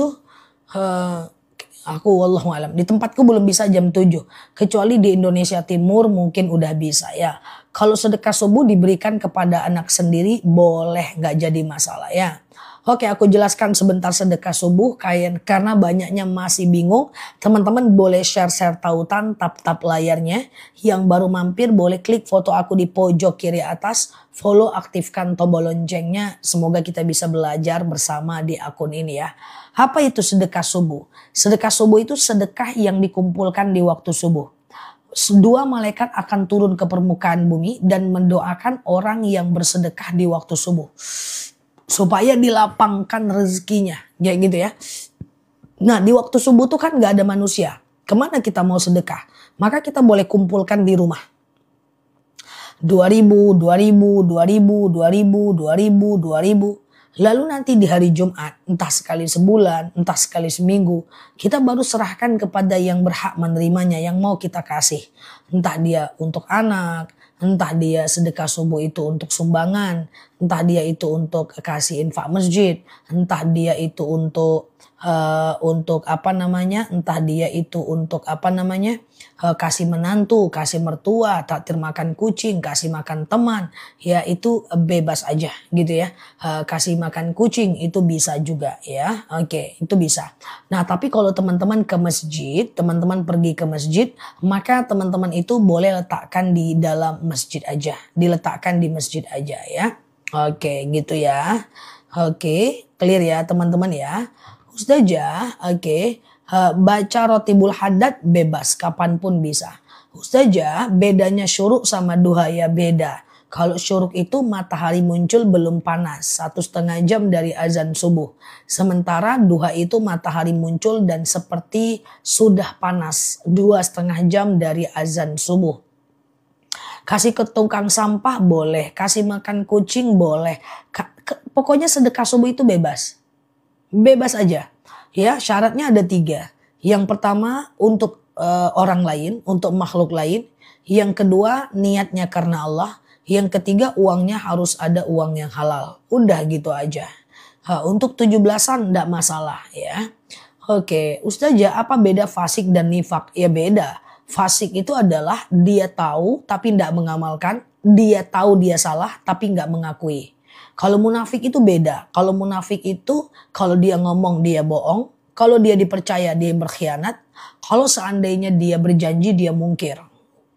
aku wallahualam. Di tempatku belum bisa jam 7. Kecuali di Indonesia Timur mungkin udah bisa ya. Kalau sedekah subuh diberikan kepada anak sendiri boleh, nggak jadi masalah ya. Oke, aku jelaskan sebentar sedekah subuh karena banyaknya masih bingung. Teman-teman boleh share tautan, tap layarnya. Yang baru mampir boleh klik foto aku di pojok kiri atas. Follow, aktifkan tombol loncengnya. Semoga kita bisa belajar bersama di akun ini ya. Apa itu sedekah subuh? Sedekah subuh itu sedekah yang dikumpulkan di waktu subuh. 2 malaikat akan turun ke permukaan bumi dan mendoakan orang yang bersedekah di waktu subuh. Supaya dilapangkan rezekinya. Kayak gitu ya. Nah, di waktu subuh tuh kan gak ada manusia. Kemana kita mau sedekah? Maka kita boleh kumpulkan di rumah. 2.000, 2.000, 2.000, 2.000, 2.000, 2.000. Lalu nanti di hari Jumat, entah sekali sebulan, entah sekali seminggu, kita baru serahkan kepada yang berhak menerimanya, yang mau kita kasih. Entah dia untuk anak, entah dia sedekah subuh itu untuk sumbangan, entah dia itu untuk kasih infak masjid, entah dia itu untuk entah dia itu untuk kasih menantu, kasih mertua, takdir makan kucing, kasih makan teman, ya itu bebas aja gitu ya. Kasih makan kucing itu bisa juga ya. Oke, itu bisa. Nah, tapi kalau teman-teman ke masjid, teman-teman pergi ke masjid, maka teman-teman itu boleh letakkan di dalam masjid aja, diletakkan di masjid aja ya. Oke, gitu ya. Oke, clear ya teman-teman ya. Ustazah, oke. Baca Rotibul Haddad bebas, kapanpun bisa. Ustazah, bedanya syuruk sama duha ya beda. Kalau syuruk itu matahari muncul belum panas, 1,5 jam dari azan subuh. Sementara duha itu matahari muncul dan seperti sudah panas, 2,5 jam dari azan subuh. Kasih ke tukang sampah boleh, kasih makan kucing boleh. Pokoknya sedekah subuh itu bebas. Bebas aja. Ya, syaratnya ada 3. Yang pertama untuk orang lain, untuk makhluk lain. Yang kedua niatnya karena Allah. Yang ketiga uangnya harus ada uang yang halal. Udah gitu aja. Untuk 17-an enggak masalah ya. Oke, Ustazah, apa beda fasik dan nifak? Ya beda. Fasik itu adalah dia tahu tapi tidak mengamalkan. Dia tahu dia salah tapi nggak mengakui. Kalau munafik itu beda. Kalau munafik itu kalau dia ngomong dia bohong. Kalau dia dipercaya dia berkhianat. Kalau seandainya dia berjanji dia mungkir.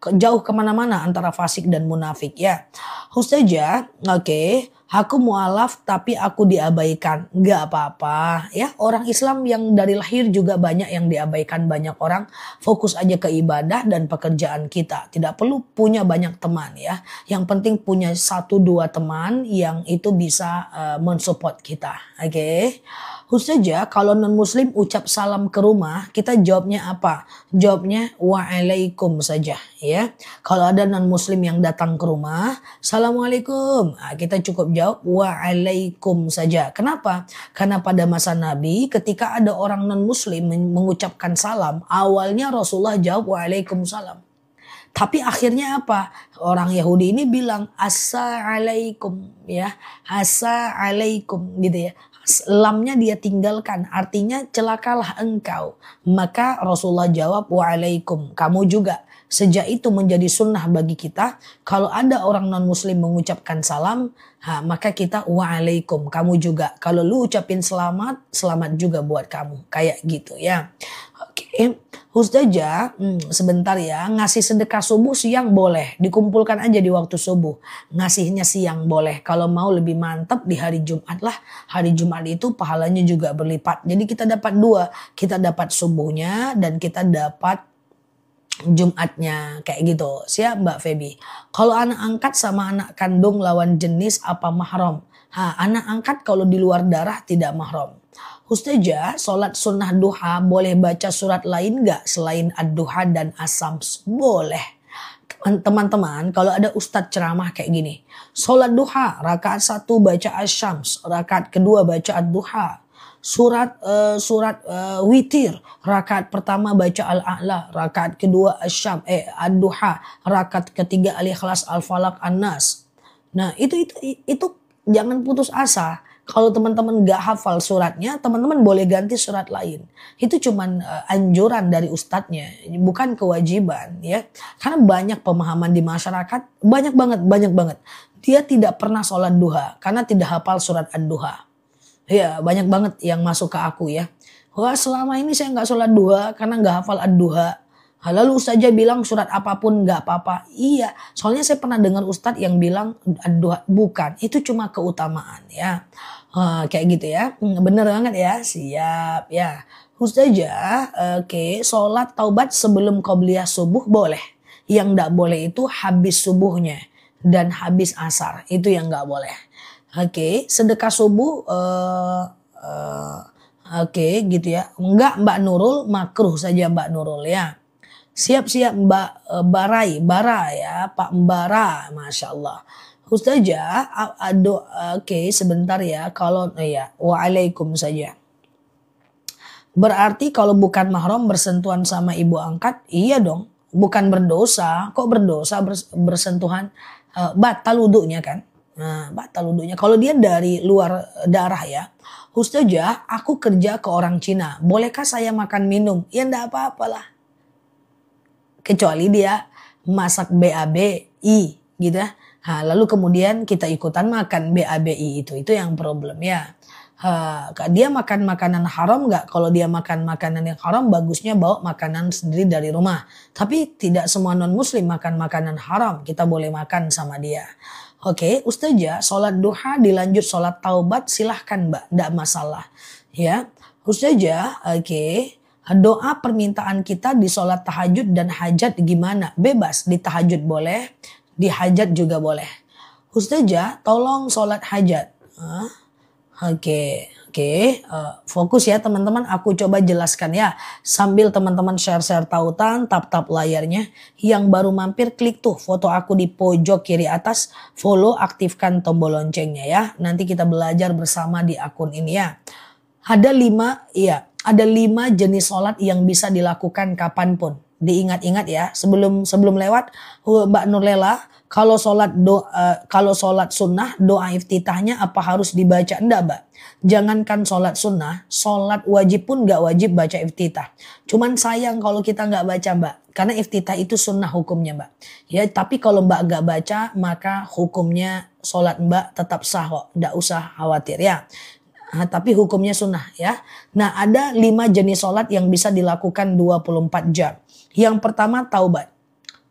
Jauh kemana-mana antara fasik dan munafik ya. Ustazah, oke. Aku mualaf tapi aku diabaikan. Gak apa-apa ya. Orang Islam yang dari lahir juga banyak yang diabaikan banyak orang. Fokus aja ke ibadah dan pekerjaan kita. Tidak perlu punya banyak teman ya. Yang penting punya 1-2 teman yang itu bisa mensupport kita. Oke. Ustazah, kalau non muslim ucap salam ke rumah, kita jawabnya apa? Jawabnya waalaikum saja ya. Kalau ada non muslim yang datang ke rumah, assalamualaikum. Nah, kita cukup jawab waalaikum saja. Kenapa? Karena pada masa Nabi ketika ada orang non muslim mengucapkan salam, awalnya Rasulullah jawab waalaikumsalam. Tapi akhirnya apa? Orang Yahudi ini bilang assalamualaikum ya. Assalamualaikum gitu ya. Lamnya dia tinggalkan, artinya celakalah engkau. Maka Rasulullah jawab waalaikum, kamu juga. Sejak itu menjadi sunnah bagi kita, kalau ada orang non muslim mengucapkan salam, maka kita waalaikum, kamu juga. Kalau lu ucapin selamat, selamat juga buat kamu. Kayak gitu ya. Oke, Ustazah, sebentar ya, ngasih sedekah subuh siang boleh, dikumpulkan aja di waktu subuh. Ngasihnya siang boleh, kalau mau lebih mantap di hari Jumat lah. Hari Jumat itu pahalanya juga berlipat. Jadi kita dapat 2, kita dapat subuhnya dan kita dapat Jumatnya kayak gitu. Siap Mbak Feby. Kalau anak angkat sama anak kandung lawan jenis apa mahram? Anak angkat kalau di luar darah tidak mahram. Ustazah, sholat sunnah duha boleh baca surat lain gak selain ad-duha dan as-sams? Boleh. Teman-teman, kalau ada ustadz ceramah kayak gini. Sholat duha, rakaat 1 baca as-syams, rakaat kedua baca ad-duha. Surat witir, rakaat pertama baca al-a'la, rakaat kedua ad-duha, rakaat ketiga al-ikhlas, al-falaq, an-nas. Nah, itu jangan putus asa. Kalau teman-teman gak hafal suratnya, teman-teman boleh ganti surat lain. Itu cuman anjuran dari ustadznya, bukan kewajiban ya. Karena banyak pemahaman di masyarakat, banyak banget. Dia tidak pernah sholat duha karena tidak hafal surat ad-duha. Ya, banyak banget yang masuk ke aku ya. Wah, selama ini saya gak sholat duha karena gak hafal ad-duha. Lalu ustazah bilang surat apapun gak apa-apa. Iya, soalnya saya pernah dengar ustadz yang bilang ad-duha. Bukan, itu cuma keutamaan ya. Kayak gitu ya. Bener banget ya. Siap ya. Ustazah, oke, sholat taubat sebelum qobliyah subuh boleh. Yang gak boleh itu habis subuhnya dan habis asar. Itu yang gak boleh. Oke, sedekah subuh oke gitu ya. Enggak Mbak Nurul, makruh saja Mbak Nurul ya. Siap-siap Mbak Bara ya, Pak Mbara, Masya Allah. Ustazah, oke sebentar ya, kalau ya waalaikum saja. Berarti kalau bukan mahram bersentuhan sama ibu angkat, iya dong, bukan berdosa. Kok berdosa bersentuhan? Batal wudunya kan? Nah, batal wudunya. Kalau dia dari luar darah ya. Ustazah, aku kerja ke orang Cina, bolehkah saya makan minum? Ya enggak apa-apalah. Kecuali dia masak BABI gitu ya. Lalu kemudian kita ikutan makan BABI itu yang problem ya. Dia makan makanan haram nggak? Kalau dia makan makanan yang haram, bagusnya bawa makanan sendiri dari rumah. Tapi tidak semua non muslim makan makanan haram, kita boleh makan sama dia. Oke, Ustazah, sholat duha dilanjut sholat taubat, silahkan Mbak, tidak masalah ya. Ustazah, oke. Doa permintaan kita di sholat tahajud dan hajat gimana? Bebas, di tahajud boleh, di hajat juga boleh. Ustazah, tolong sholat hajat. Oke. Fokus ya teman-teman, aku coba jelaskan ya. Sambil teman-teman share-share tautan, tap-tap layarnya. Yang baru mampir klik tuh foto aku di pojok kiri atas. Follow, aktifkan tombol loncengnya ya. Nanti kita belajar bersama di akun ini ya. Ada 5 jenis sholat yang bisa dilakukan kapanpun. Diingat-ingat ya, sebelum lewat Mbak Nurlela, kalau sholat sunnah doa iftitahnya apa harus dibaca? Enggak, Mbak. Jangankan sholat sunnah, sholat wajib pun nggak wajib baca iftitah. Cuman sayang kalau kita nggak baca, Mbak, karena iftitah itu sunnah hukumnya, Mbak. Ya, tapi kalau Mbak nggak baca maka hukumnya sholat Mbak tetap sah kok, nggak usah khawatir ya. Tapi hukumnya sunnah ya. Nah, ada 5 jenis sholat yang bisa dilakukan 24 jam. Yang pertama taubat.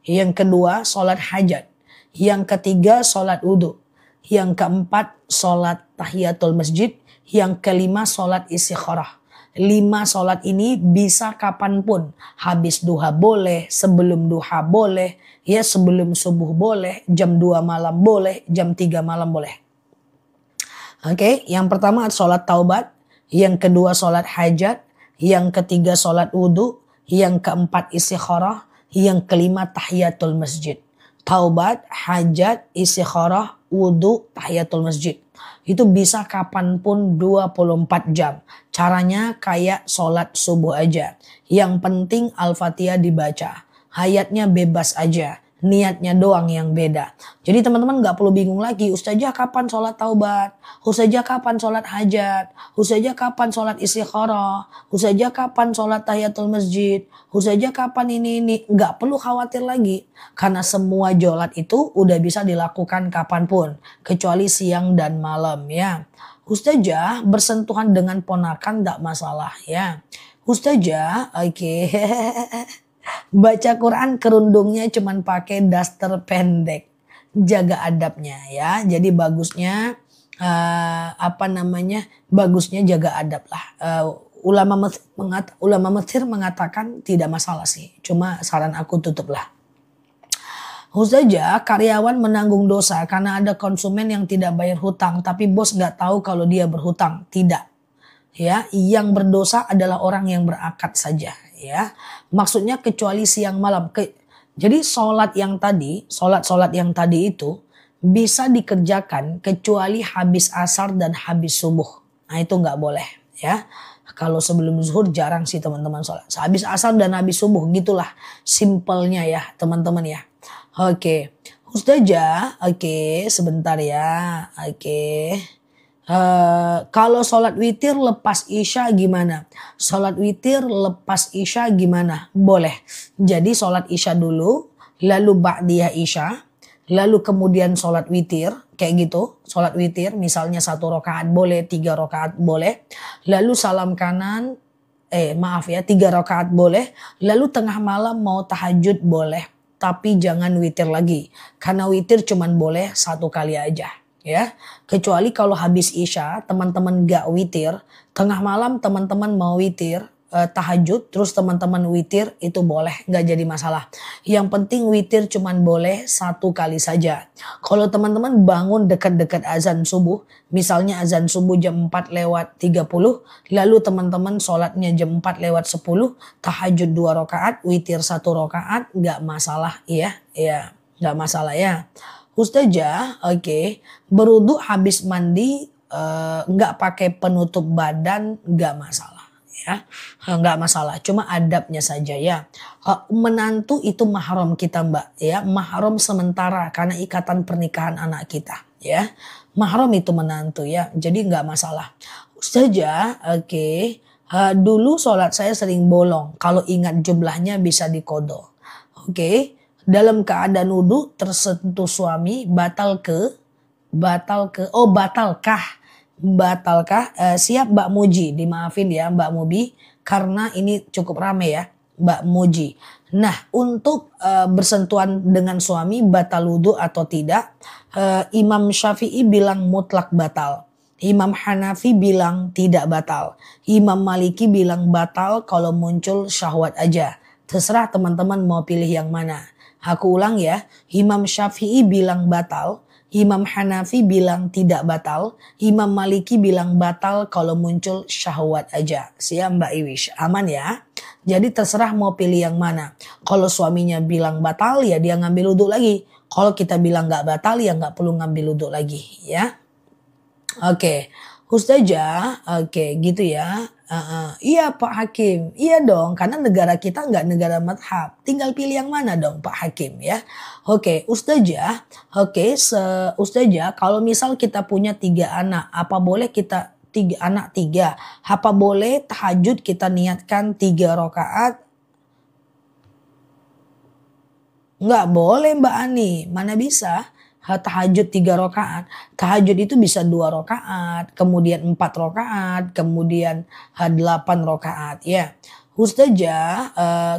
Yang kedua sholat hajat. Yang ketiga sholat wudhu. Yang keempat sholat tahiyatul masjid. Yang kelima sholat istikharah. 5 sholat ini bisa kapanpun. Habis duha boleh, sebelum duha boleh, ya sebelum subuh boleh, jam 2 malam boleh, jam 3 malam boleh. Oke, yang pertama sholat taubat, yang kedua sholat hajat, yang ketiga sholat wudhu, yang keempat istikharah, yang kelima tahiyatul masjid. Taubat, hajat, istikharah, wudhu, tahiyatul masjid. Itu bisa kapanpun 24 jam. Caranya kayak sholat subuh aja. Yang penting Al-Fatihah dibaca. Hayatnya bebas aja. Niatnya doang yang beda. Jadi teman-teman gak perlu bingung lagi. Ustazah kapan sholat taubat? Ustazah kapan sholat hajat? Ustazah kapan sholat istikharah? Ustazah kapan sholat tahiyatul masjid? Ustazah kapan ini? Gak perlu khawatir lagi. Karena semua sholat itu udah bisa dilakukan kapanpun. Kecuali siang dan malam ya. Ustazah bersentuhan dengan ponakan gak masalah ya. Ustazah oke. Baca Quran kerundungnya cuman pakai daster pendek. Jaga adabnya ya. Jadi bagusnya bagusnya jaga adab lah. Ulama Mesir mengatakan tidak masalah sih. Cuma saran aku tutup lah. Ustazah, karyawan menanggung dosa karena ada konsumen yang tidak bayar hutang, tapi bos nggak tahu kalau dia berhutang. Tidak. Ya, yang berdosa adalah orang yang berakad saja. Ya, maksudnya kecuali siang malam. Jadi sholat yang tadi itu bisa dikerjakan kecuali habis asar dan habis subuh. Nah itu nggak boleh ya. Kalau sebelum zuhur jarang sih teman-teman sholat. Habis asar dan habis subuh gitulah simpelnya ya teman-teman ya. Oke, Ustazah, oke sebentar ya. Oke. Kalau sholat witir lepas isya gimana? Sholat witir lepas isya gimana? Boleh. Jadi sholat isya dulu, lalu ba'diyah isya, lalu kemudian sholat witir, kayak gitu. Sholat witir misalnya 1 rakaat boleh, 3 rakaat boleh. Lalu salam kanan, 3 rakaat boleh. Lalu tengah malam mau tahajud boleh. Tapi jangan witir lagi. Karena witir cuman boleh 1 kali aja. Ya, kecuali kalau habis isya teman-teman gak witir, tengah malam teman-teman mau witir, tahajud, terus teman-teman witir itu boleh, gak jadi masalah. Yang penting witir cuman boleh 1 kali saja. Kalau teman-teman bangun dekat-dekat azan subuh, misalnya azan subuh jam 4:30, lalu teman-teman sholatnya jam 4:10, tahajud 2 rakaat, witir 1 rakaat, gak masalah ya, gak masalah ya. Ustazah, oke, berwudu habis mandi nggak pakai penutup badan nggak masalah ya, nggak masalah. Cuma adabnya saja ya. Menantu itu mahram kita Mbak ya, mahram sementara karena ikatan pernikahan anak kita ya. Mahram itu menantu ya, jadi nggak masalah. Ustazah, oke, dulu sholat saya sering bolong. Kalau ingat jumlahnya bisa diqodho. Oke. Dalam keadaan wudu tersentuh suami batalkah? Siap Mbak Muji, dimaafin ya Mbak Mubi karena ini cukup rame ya Mbak Muji. Nah untuk bersentuhan dengan suami batal wudu atau tidak, Imam Syafi'i bilang mutlak batal. Imam Hanafi bilang tidak batal. Imam Maliki bilang batal kalau muncul syahwat aja. Terserah teman-teman mau pilih yang mana. Aku ulang ya, Imam Syafi'i bilang batal, Imam Hanafi bilang tidak batal. Imam Maliki bilang batal kalau muncul syahwat aja. Siap Mbak Iwish, aman ya. Jadi terserah mau pilih yang mana. Kalau suaminya bilang batal ya dia ngambil wudhu lagi. Kalau kita bilang nggak batal ya nggak perlu ngambil wudhu lagi ya. Oke. Ustazah, oke gitu ya. Iya Pak Hakim, iya dong karena negara kita nggak negara madhab. Tinggal pilih yang mana dong Pak Hakim ya. Oke Ustazah, Ustazah kalau misal kita punya 3 anak, apa boleh kita 3 anak 3? Apa boleh tahajud kita niatkan 3 rakaat? Nggak boleh Mbak Ani, mana bisa? Tahajud 3 rakaat. Tahajud itu bisa 2 rakaat, kemudian 4 rakaat, kemudian 8 rakaat. Ya, Ustazah,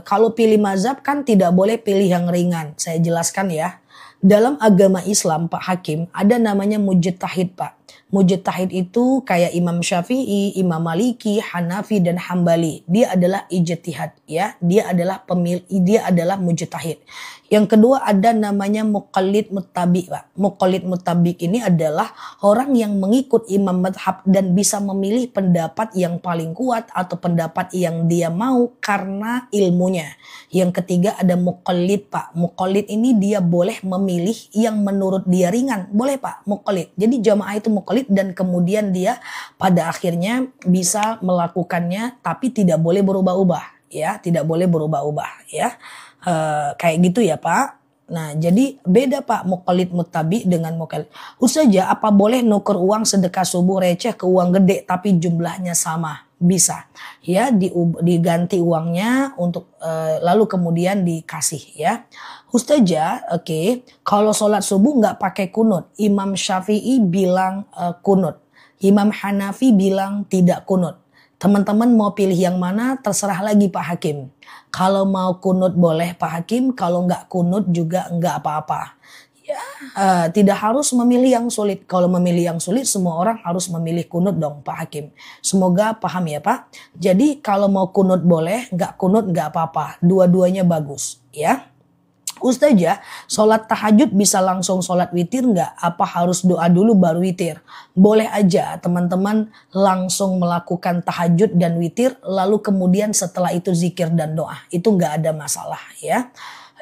kalau pilih mazhab kan tidak boleh pilih yang ringan. Saya jelaskan ya. Dalam agama Islam Pak Hakim ada namanya mujtahid Pak. Mujtahid itu kayak Imam Syafi'i, Imam Maliki, Hanafi dan Hambali. Dia adalah ijtihad ya. Dia adalah mujtahid. Yang kedua ada namanya muqallid muttabi Pak. Muqallid muttabi ini adalah orang yang mengikut imam madhab dan bisa memilih pendapat yang paling kuat atau pendapat yang dia mau karena ilmunya. Yang ketiga ada muqallid Pak. Muqallid ini dia boleh memilih yang menurut dia ringan. Boleh Pak muqallid. Jadi jamaah itu muqallid dan kemudian dia pada akhirnya bisa melakukannya tapi tidak boleh berubah-ubah ya. Tidak boleh berubah-ubah ya. Kayak gitu ya Pak. Nah jadi beda Pak muqallid muttabi dengan muqallid. Ustazah apa boleh nuker uang sedekah subuh receh ke uang gede tapi jumlahnya sama? Bisa ya diganti uangnya untuk lalu kemudian dikasih ya. Ustazah oke. Kalau sholat subuh nggak pakai kunut. Imam Syafi'i bilang kunut. Imam Hanafi bilang tidak kunut. Teman-teman mau pilih yang mana terserah lagi Pak Hakim. Kalau mau kunut boleh Pak Hakim, kalau nggak kunut juga nggak apa-apa. Ya, tidak harus memilih yang sulit. Kalau memilih yang sulit semua orang harus memilih kunut dong Pak Hakim. Semoga paham ya Pak. Jadi kalau mau kunut boleh, nggak kunut nggak apa-apa. Dua-duanya bagus ya. Ustazah, sholat tahajud bisa langsung sholat witir nggak? Apa harus doa dulu baru witir? Boleh aja teman-teman langsung melakukan tahajud dan witir, lalu kemudian setelah itu zikir dan doa. Itu nggak ada masalah ya.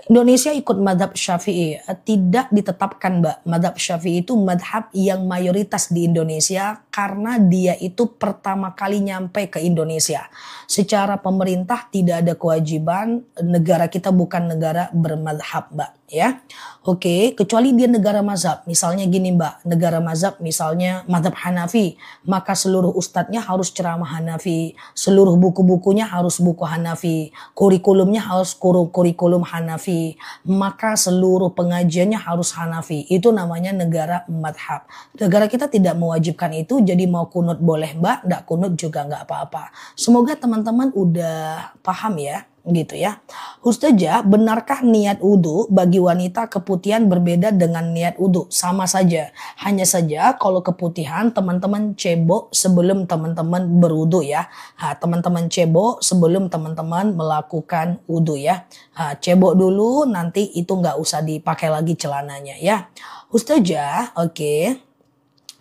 Indonesia ikut madhab Syafi'i. Tidak ditetapkan Mbak. Madhab Syafi'i itu madhab yang mayoritas di Indonesia karena dia itu pertama kali nyampe ke Indonesia. Secara pemerintah tidak ada kewajiban, negara kita bukan negara bermadhab Mbak. Ya, oke, kecuali dia negara mazhab. Misalnya gini Mbak, negara mazhab misalnya madhab Hanafi, maka seluruh ustadznya harus ceramah Hanafi, seluruh buku-bukunya harus buku Hanafi, kurikulumnya harus kurikulum Hanafi, maka seluruh pengajiannya harus Hanafi. Itu namanya negara madhab. Negara kita tidak mewajibkan itu, jadi mau kunut boleh Mbak, nggak kunut juga nggak apa-apa. Semoga teman-teman udah paham ya. Gitu ya. Ustazah, benarkah niat wudhu bagi wanita keputihan berbeda dengan niat wudhu? Sama saja. Hanya saja kalau keputihan teman-teman cebok sebelum teman-teman berwudhu ya. Teman-teman cebok sebelum teman-teman melakukan wudhu ya. Cebok dulu nanti itu nggak usah dipakai lagi celananya ya. Ustazah, oke.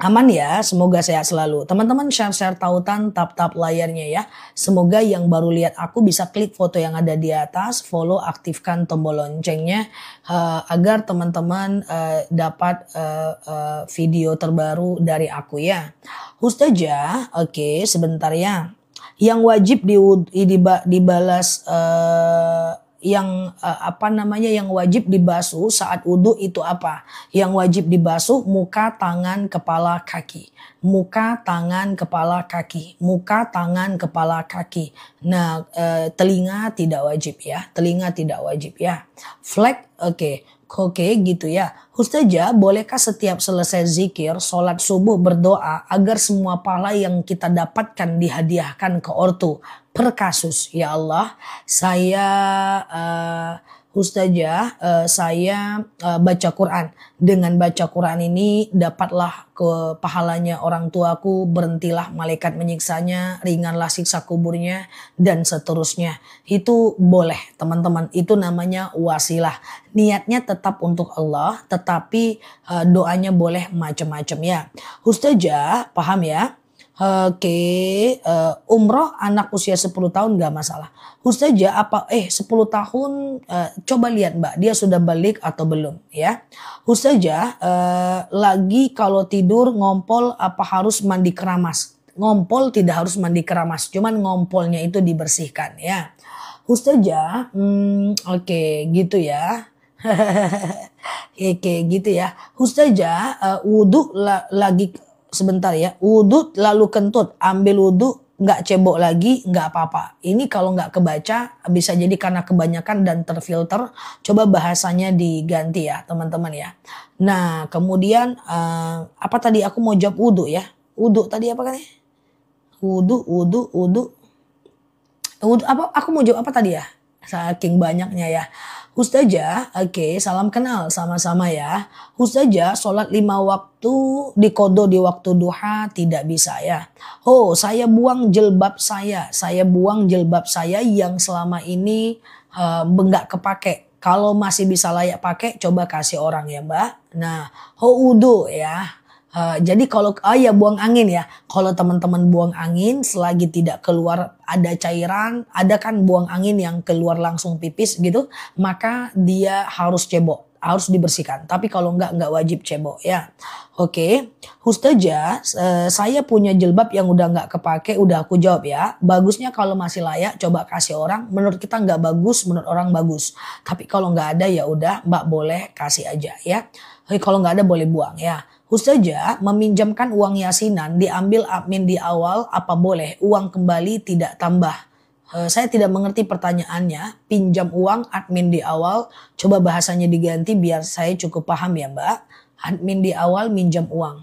Aman ya, semoga sehat selalu. Teman-teman share-share tautan, tap-tap layarnya ya. Semoga yang baru lihat aku bisa klik foto yang ada di atas, follow, aktifkan tombol loncengnya agar teman-teman dapat video terbaru dari aku ya. Ustazah, oke, sebentar ya. Yang wajib dibalas yang yang wajib dibasuh saat wudhu itu apa? Yang wajib dibasuh muka, tangan, kepala, kaki. Muka, tangan, kepala, kaki. Muka, tangan, kepala, kaki. Nah, telinga tidak wajib ya. Telinga tidak wajib ya. Flag, oke. Oke gitu ya. Ustazah, bolehkah setiap selesai zikir, sholat subuh berdoa agar semua pahala yang kita dapatkan dihadiahkan ke ortu? Per kasus, ya Allah, saya Ustazah, saya baca Quran. Dengan baca Quran ini dapatlah ke pahalanya orang tuaku, berhentilah malaikat menyiksanya, ringanlah siksa kuburnya, dan seterusnya. Itu boleh teman-teman, itu namanya wasilah. Niatnya tetap untuk Allah, tetapi doanya boleh macam-macam ya. Ustazah, paham ya? Oke, umroh anak usia 10 tahun nggak masalah. Ustazah 10 tahun, coba lihat Mbak dia sudah balik atau belum ya. Ustazah lagi kalau tidur ngompol apa harus mandi keramas? Ngompol tidak harus mandi keramas, cuman ngompolnya itu dibersihkan ya. Ustazah, oke gitu ya. Oke gitu ya. Ustazah wudhu lagi sebentar ya, wudhu lalu kentut, ambil wudhu nggak cebok lagi nggak apa-apa. Ini kalau nggak kebaca bisa jadi karena kebanyakan dan terfilter. Coba bahasanya diganti ya teman-teman ya. Nah kemudian apa tadi aku mau jawab wudhu ya. Wudhu tadi apa kan ya? Wudhu apa? Aku mau jawab apa tadi ya? Saking banyaknya ya. Ustazah, oke, salam kenal sama-sama ya. Ustazah, sholat 5 waktu dikodo di waktu duha tidak bisa ya. Oh, saya buang jilbab saya. Saya buang jilbab saya yang selama ini nggak kepake. Kalau masih bisa layak pakai, coba kasih orang ya Mbak. Nah, wudu ya. Jadi kalau ya buang angin ya. Kalau teman-teman buang angin selagi tidak keluar ada cairan, ada kan buang angin yang keluar langsung pipis gitu, maka dia harus cebok, harus dibersihkan. Tapi kalau nggak wajib cebok ya. Oke, Ustazah, saya punya jilbab yang udah nggak kepake, udah aku jawab ya. Bagusnya kalau masih layak, coba kasih orang. Menurut kita nggak bagus, menurut orang bagus. Tapi kalau nggak ada ya udah, Mbak boleh kasih aja ya. Kalau nggak ada boleh buang ya. Ustazah, meminjamkan uang yasinan diambil admin di awal apa boleh? Uang kembali tidak tambah. Saya tidak mengerti pertanyaannya. Pinjam uang admin di awal. Coba bahasanya diganti biar saya cukup paham ya Mbak. Admin di awal minjam uang.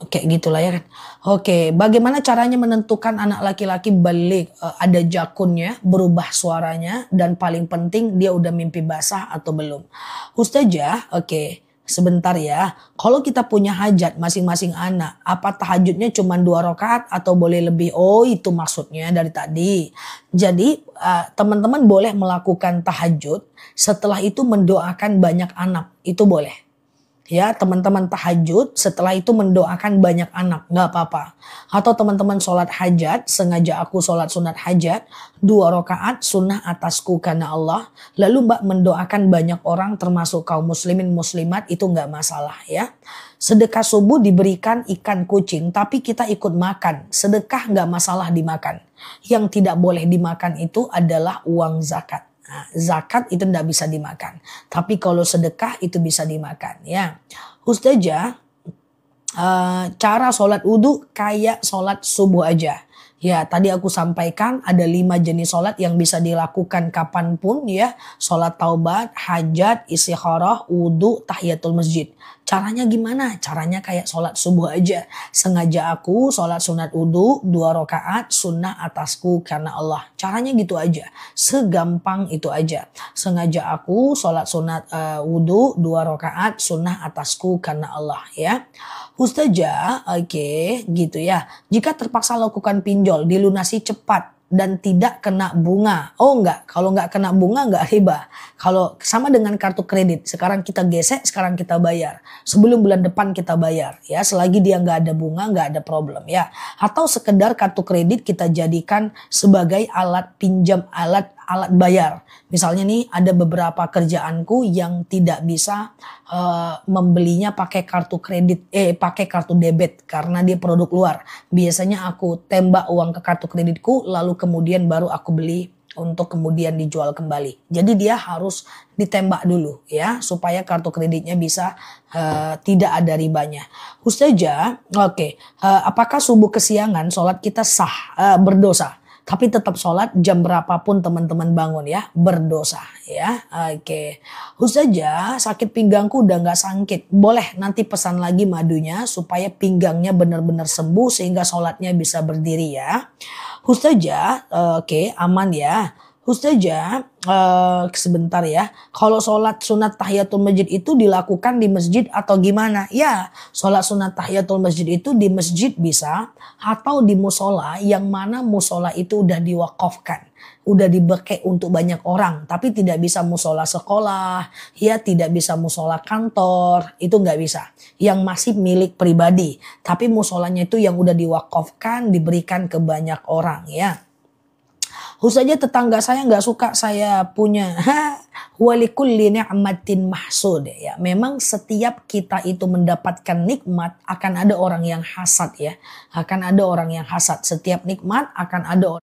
Kayak gitulah ya kan. Oke, bagaimana caranya menentukan anak laki-laki balik? Ada jakunnya, berubah suaranya, dan paling penting dia udah mimpi basah atau belum. Ustazah, oke, sebentar ya. Kalau kita punya hajat masing-masing anak, apa tahajudnya cuma 2 rakaat atau boleh lebih? Oh, itu maksudnya dari tadi. Jadi teman-teman boleh melakukan tahajud, setelah itu mendoakan banyak anak, itu boleh. Ya teman-teman tahajud setelah itu mendoakan banyak anak nggak apa-apa. Atau teman-teman sholat hajat, sengaja aku sholat sunat hajat 2 rakaat sunnah atasku karena Allah. Lalu Mbak mendoakan banyak orang termasuk kaum muslimin muslimat, itu nggak masalah ya. Sedekah subuh diberikan ikan kucing tapi kita ikut makan. Sedekah nggak masalah dimakan. Yang tidak boleh dimakan itu adalah uang zakat. Nah, zakat itu tidak bisa dimakan. Tapi kalau sedekah itu bisa dimakan ya. Ustazah, cara sholat wudhu kayak sholat subuh aja. Ya tadi aku sampaikan ada 5 jenis sholat yang bisa dilakukan kapanpun ya. Sholat taubat, hajat, istikharah, wudhu, tahiyatul masjid. Caranya gimana? Caranya kayak sholat subuh aja. Sengaja aku sholat sunat wudhu 2 rakaat sunnah atasku karena Allah. Caranya gitu aja. Segampang itu aja. Sengaja aku sholat sunat wudhu 2 rakaat sunnah atasku karena Allah ya. Ustazah, oke, gitu ya. Jika terpaksa lakukan pinjol, dilunasi cepat dan tidak kena bunga. Oh enggak, kalau enggak kena bunga enggak riba. Kalau sama dengan kartu kredit, sekarang kita gesek, sekarang kita bayar. Sebelum bulan depan kita bayar ya, selagi dia enggak ada bunga enggak ada problem ya. Atau sekedar kartu kredit kita jadikan sebagai alat pinjam, alat bayar. Misalnya nih ada beberapa kerjaanku yang tidak bisa membelinya pakai kartu kredit, pakai kartu debit karena dia produk luar. Biasanya aku tembak uang ke kartu kreditku lalu kemudian baru aku beli untuk kemudian dijual kembali. Jadi dia harus ditembak dulu ya supaya kartu kreditnya bisa tidak ada ribanya. Ustazah, oke, apakah subuh kesiangan sholat kita sah, berdosa? Tapi tetap sholat jam berapapun teman-teman bangun ya, berdosa ya. Oke. Ustazah, sakit pinggangku udah gak sakit. Boleh nanti pesan lagi madunya supaya pinggangnya benar-benar sembuh sehingga sholatnya bisa berdiri ya. Ustazah, oke, aman ya. Ustazah, sebentar ya. Kalau sholat sunat tahiyatul masjid itu dilakukan di masjid atau gimana? Ya, sholat sunat tahiyatul masjid itu di masjid bisa atau di musola yang mana musola itu udah diwakafkan. Udah dibekek untuk banyak orang. Tapi tidak bisa musola sekolah, ya tidak bisa musola kantor, itu nggak bisa. Yang masih milik pribadi. Tapi musolanya itu yang udah diwakafkan, diberikan ke banyak orang ya. Saja tetangga saya nggak suka saya punya walikulli ni'matin mahsud ya. Memang setiap kita itu mendapatkan nikmat akan ada orang yang hasad ya. Akan ada orang yang hasad. Setiap nikmat akan ada orang